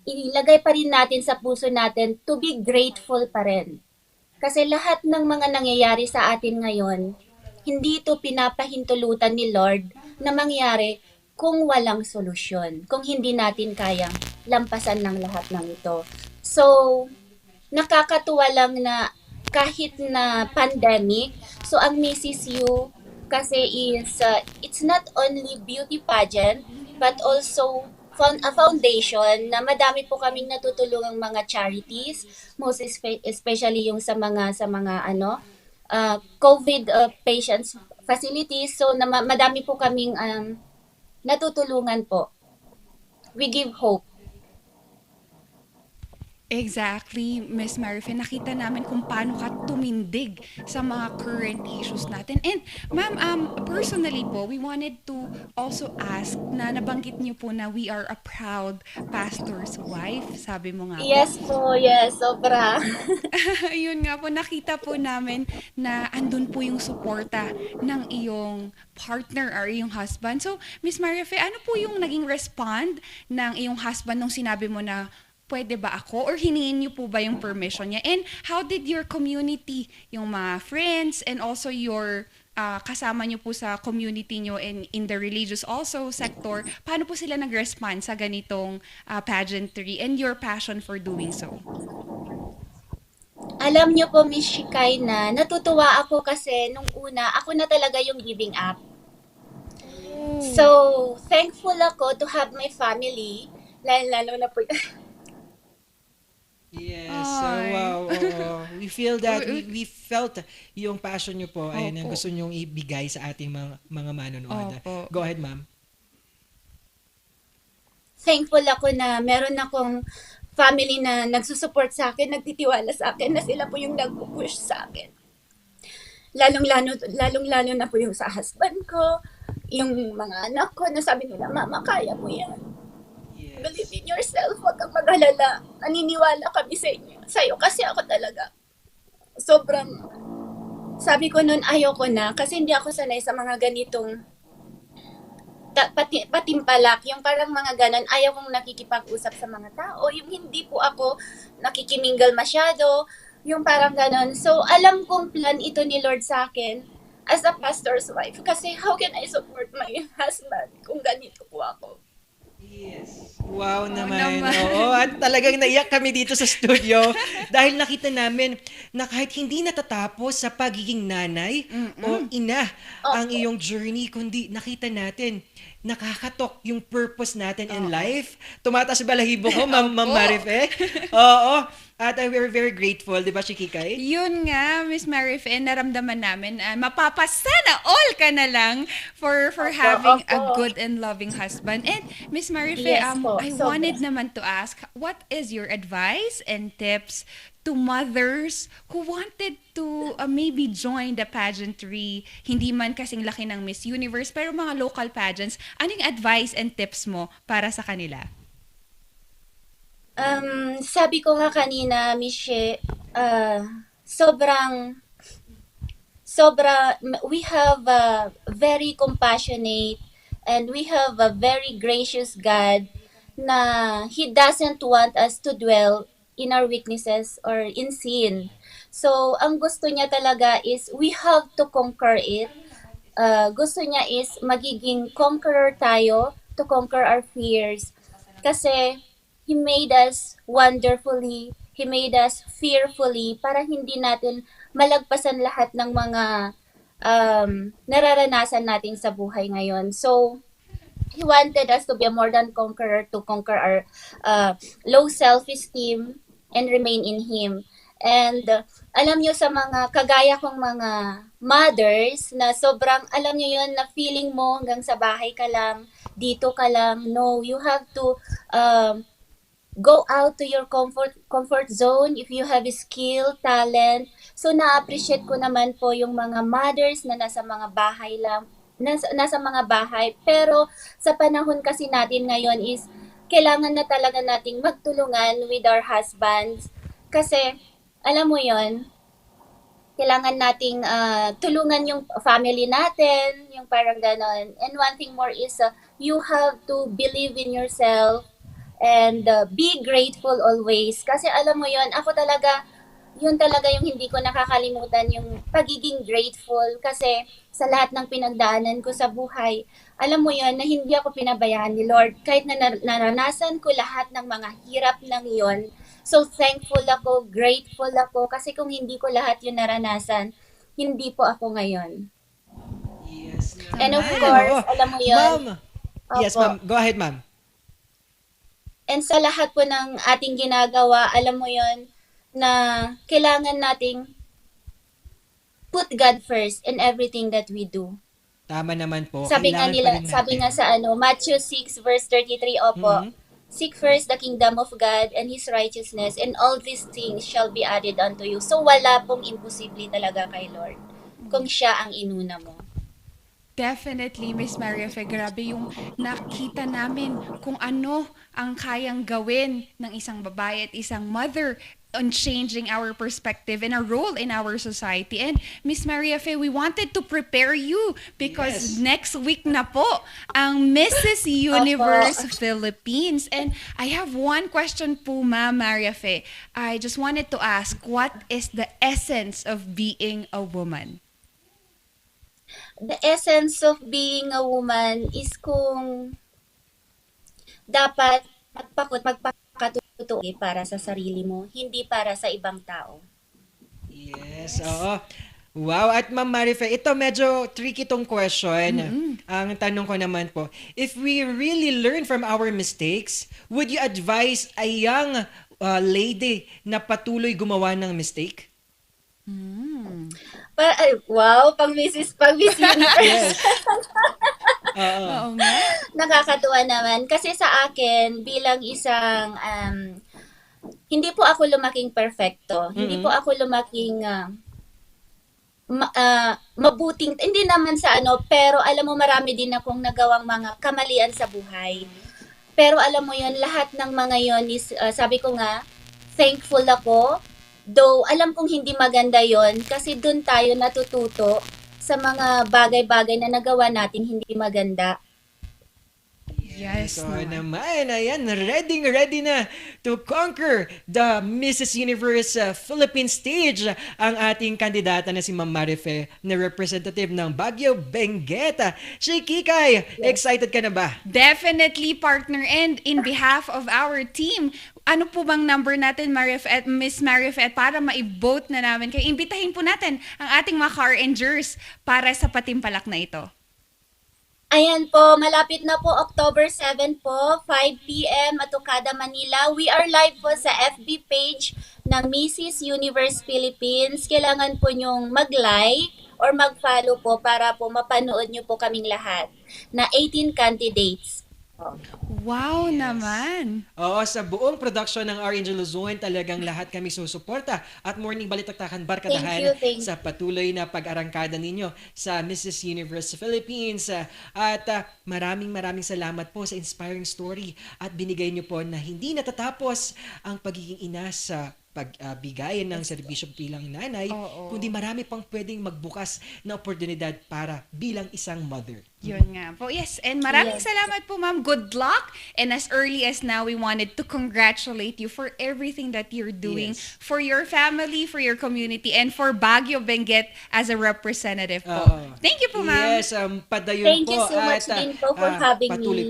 ilagay pa rin natin sa puso natin to be grateful pa rin. Kasi lahat ng mga nangyayari sa atin ngayon, hindi ito pinapahintulutan ni Lord na mangyari kung walang solusyon, kung hindi natin kayang lampasan ng lahat ng ito. So, nakakatuwa lang na kahit na pandemic, so ang Mrs. U kasi is, it's not only beauty pageant, but also a foundation na madami po kaming natutulungang mga charities, most especially yung sa mga COVID patients facilities. So, madami po kaming natutulungan po. We give hope.
Exactly, Miss Marife. Nakita namin kung paano ka tumindig sa mga current issues natin. And ma'am, personally po, we wanted to also ask na nabanggit niyo po na we are a proud pastor's wife. Sabi mo nga po.
Yes po, yes, sobra.
Yun nga po, nakita po namin na andun po yung suporta ng iyong partner or iyong husband. So, Miss Marife, ano po yung naging respond ng iyong husband nung sinabi mo na pwede ba ako? Or hiningin niyo po ba yung permission niya? And how did your community, yung mga friends, and also your kasama niyo po sa community niyo and in the religious also sector, paano po sila nag-respond sa ganitong pageantry and your passion for doing so?
Alam niyo po, Miss Shikay, na natutuwa ako kasi nung una, ako na talaga yung giving up. So, thankful ako to have my family, lalo na po
Yes. So, wow. Oo. We feel that, we felt yung passion nyo po ay ang gusto nyong ibigay sa ating mga manonood. Go ahead, ma'am.
Thankful ako na meron akong family na nagsusupport sa akin, nagtitiwala sa akin, na sila po yung nag-push sa akin. Lalong-lalo na po yung sa husband ko, yung mga anak ko, na sabi nila, Mama, kaya mo yan. Believe in yourself, huwag kang mag-alala. Naniniwala kami sa inyo. Sa'yo, kasi ako talaga. Sobrang, sabi ko noon, ayoko na, kasi hindi ako sanay sa mga ganitong patimpalak, yung parang mga ganon, ayaw kong nakikipag-usap sa mga tao, yung hindi po ako nakikimingle masyado, yung parang ganon. So, alam kong plan ito ni Lord sa akin as a pastor's wife, kasi how can I support my husband kung ganito po ako?
Yes. Wow naman. Oo, at talagang naiyak kami dito sa studio dahil nakita namin na kahit hindi natatapos sa pagiging nanay o ina ang iyong journey, kundi nakita natin nakakatok yung purpose natin in life. Tumataas balahibo ko, Ma'am Marife. Oo. At we're very grateful, di ba, Chikikay?
Yun nga, Miss Marife, naramdaman namin, mapapasana all ka na lang for having a good and loving husband. And Miss Marife,
Yes,
I wanted naman to ask, what is your advice and tips to mothers who wanted to maybe join the pageantry, hindi man kasing laki ng Miss Universe, pero mga local pageants, anong advice and tips mo para sa kanila?
Sabi ko nga kanina, Miche, we have a very compassionate and we have a very gracious God na He doesn't want us to dwell in our weaknesses or in sin. So, ang gusto niya talaga is we have to conquer it. Gusto niya is magiging conqueror tayo, to conquer our fears. Kasi He made us wonderfully, He made us fearfully para hindi natin malagpasan lahat ng mga nararanasan natin sa buhay ngayon. So, He wanted us to be a more than conqueror, to conquer our low self-esteem and remain in Him. And alam nyo sa mga kagaya kong mga mothers na sobrang, alam nyo yun, na feeling mo hanggang sa bahay ka lang, dito ka lang. No, you have to go out to your comfort zone if you have skill, talent. So, na-appreciate ko naman po yung mga mothers na nasa mga bahay lang, nasa mga bahay. Pero sa panahon kasi natin ngayon is kailangan na talaga nating magtulungan with our husbands. Kasi, alam mo yon, kailangan nating tulungan yung family natin, yung parang ganon. And one thing more is, you have to believe in yourself and be grateful always. Kasi alam mo yon, ako talaga, yun talaga yung hindi ko nakakalimutan, yung pagiging grateful. Kasi sa lahat ng pinagdaanan ko sa buhay, alam mo yon, na hindi ako pinabayaan ni Lord. Kahit na naranasan ko lahat ng mga hirap ng yon. So thankful ako, grateful ako. Kasi kung hindi ko lahat yun naranasan, hindi po ako ngayon.
Yes.
And of course, alam mo yun.
Ma'am. Yes, ma'am. Go ahead, ma'am.
And sa lahat po ng ating ginagawa, alam mo yon, na kailangan nating put God first in everything that we do.
Tama naman po.
Sabi nga sa Matthew 6 verse 33, opo. Seek first the kingdom of God and His righteousness, and all these things shall be added unto you. So wala pong imposible talaga kay Lord kung siya ang inuna mo.
Definitely, Miss Maria Fe, grabe yung nakita namin kung ano ang kayang gawin ng isang babae at isang mother on changing our perspective and our role in our society. And Miss Maria Fe, we wanted to prepare you because next week na po ang Mrs. Universe Philippines. And I have one question po, Ma'am Maria Fe. I just wanted to ask, what is the essence of being a woman?
The essence of being a woman is kung dapat magpakatuto para sa sarili mo, hindi para sa ibang tao.
Yes, oo. Wow, at Ma'am Marife, ito medyo tricky tong question. Ang tanong ko naman po, if we really learn from our mistakes, would you advise a young lady na patuloy gumawa ng mistake?
Wow, pang Miss Universe.
Oo.
Nakakatuwa naman. Kasi sa akin, bilang isang, hindi po ako lumaking perfecto. Hindi po ako lumaking mabuting, hindi naman sa pero alam mo marami din akong nagawang mga kamalian sa buhay. Pero alam mo yun, lahat ng mga yun is, sabi ko nga, thankful ako. Though, alam kong hindi maganda yon kasi doon tayo natututo sa mga bagay-bagay na nagawa natin hindi maganda.
Yes, so naman, ayan, ready na to conquer the Mrs. Universe Philippines stage ang ating kandidata na si Ma'am Marife na representative ng Baguio Benguet. Shay Kikay, excited ka na ba?
Definitely, partner. And in behalf of our team, ano po bang number natin, Miss Marife, para ma-vote na namin kayo? Imbitahin po natin ang ating mga car rangers para sa patimpalak na ito.
Ayan po, malapit na po, October 7 po, 5 p.m. Atukada, Manila. We are live po sa FB page ng Mrs. Universe Philippines. Kailangan po nyong mag-like or mag-follow po para po mapanood nyo po kaming lahat na 18 candidates.
Wow naman!
Oo, sa buong production ng Angel Luzon, talagang lahat kami susuporta at Morning Balitaktakan Barkadahan sa patuloy na pag-arangkada ninyo sa Mrs. Universe Philippines. At maraming salamat po sa inspiring story at binigay nyo po na hindi natatapos ang pagiging ina sa pagbigayan ng serbisyo bilang nanay, kundi marami pang pwedeng magbukas na oportunidad para bilang isang mother.
Yun nga po. Yes, and maraming salamat po, ma'am. Good luck. And as early as now, we wanted to congratulate you for everything that you're doing for your family, for your community, and for Baguio Benguet as a representative po. Thank you po, ma'am.
Yes, padayon
Thank
po.
you so much din po for having me.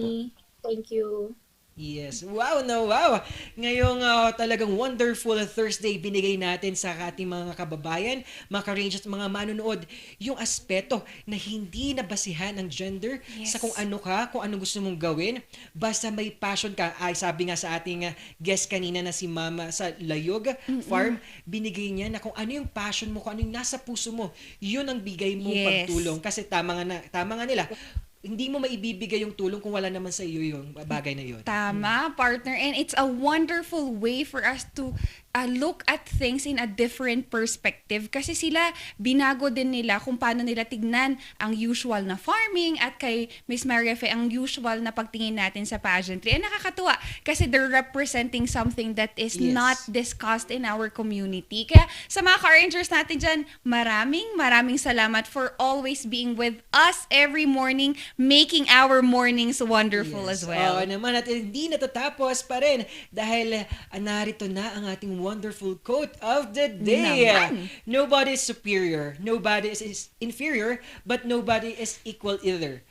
Po.
Thank you.
Yes. Wow na wow. Ngayong talagang wonderful Thursday binigay natin sa ating mga kababayan, mga ka-rangers, mga manonood, yung aspeto na hindi nabasihan ng gender sa kung ano ka, kung ano gusto mong gawin. Basta may passion ka. Ay, sabi nga sa ating guest kanina na si Mama sa Layog Farm, binigay niya na kung ano yung passion mo, kung ano yung nasa puso mo, yun ang bigay mong pagtulong. Kasi tama nga nila. Hindi mo maibibigay yung tulong kung wala naman sa iyo yung bagay na yun.
Tama, partner. And it's a wonderful way for us to look at things in a different perspective. Kasi sila, binago din nila kung paano nila tignan ang usual na farming at kay Miss Maria Fe, ang usual na pagtingin natin sa pageantry. And nakakatuwa kasi they're representing something that is not discussed in our community. Kaya sa mga car-rangers natin dyan, maraming salamat for always being with us every morning, making our mornings wonderful as well.
Oo naman, at hindi natatapos pa rin dahil narito na ang ating wonderful quote of the day. Nobody is superior, nobody is inferior, but nobody is equal either.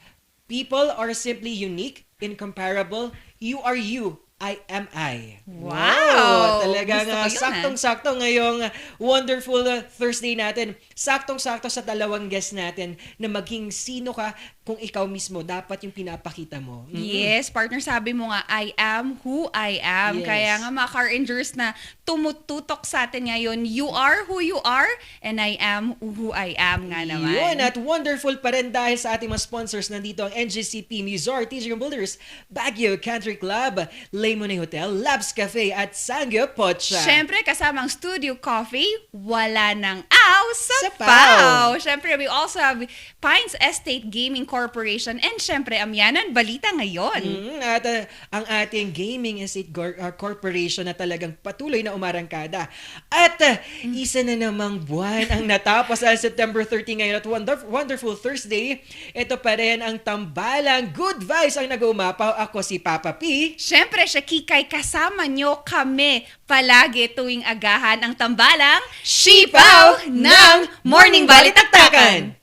People are simply unique, incomparable. You are you. I am I.
Wow!
Talagang saktong-sakto ngayong wonderful Thursday natin. Saktong-sakto sa dalawang guest natin na maging sino ka kung ikaw mismo. Dapat yung pinapakita mo.
Yes, partner, sabi mo nga, I am who I am.
Yes.
Kaya nga mga car-rangers na tumututok sa atin ngayon, you are who you are and I am who I am nga naman.
Yun, at wonderful pa rin dahil sa ating mga sponsors. Nandito ang NGCP, Muzor, TJ Builders, Baguio Country Club, Raymond Hotel, Labs Cafe at Sangyo Pocha.
Siyempre, kasama ang Studio Coffee, wala nang aw sa
Pau.
Pau. Siyempre, we also have Pines Estate Gaming Corporation and siyempre, Amyanan Balita ngayon.
At ang ating Gaming Estate Corporation na talagang patuloy na umarangkada. At isa na namang buwan ang natapos sa September 30 ngayon at Wonderful Thursday. Ito pa rin ang tambalang Good Vibes ang nag-uumapaw. Ako si Papa P.
Siyempre, siya Kikay, kasama nyo kami palagi tuwing agahan ang tambalang
Sipaw ng Morning Balitaktakan.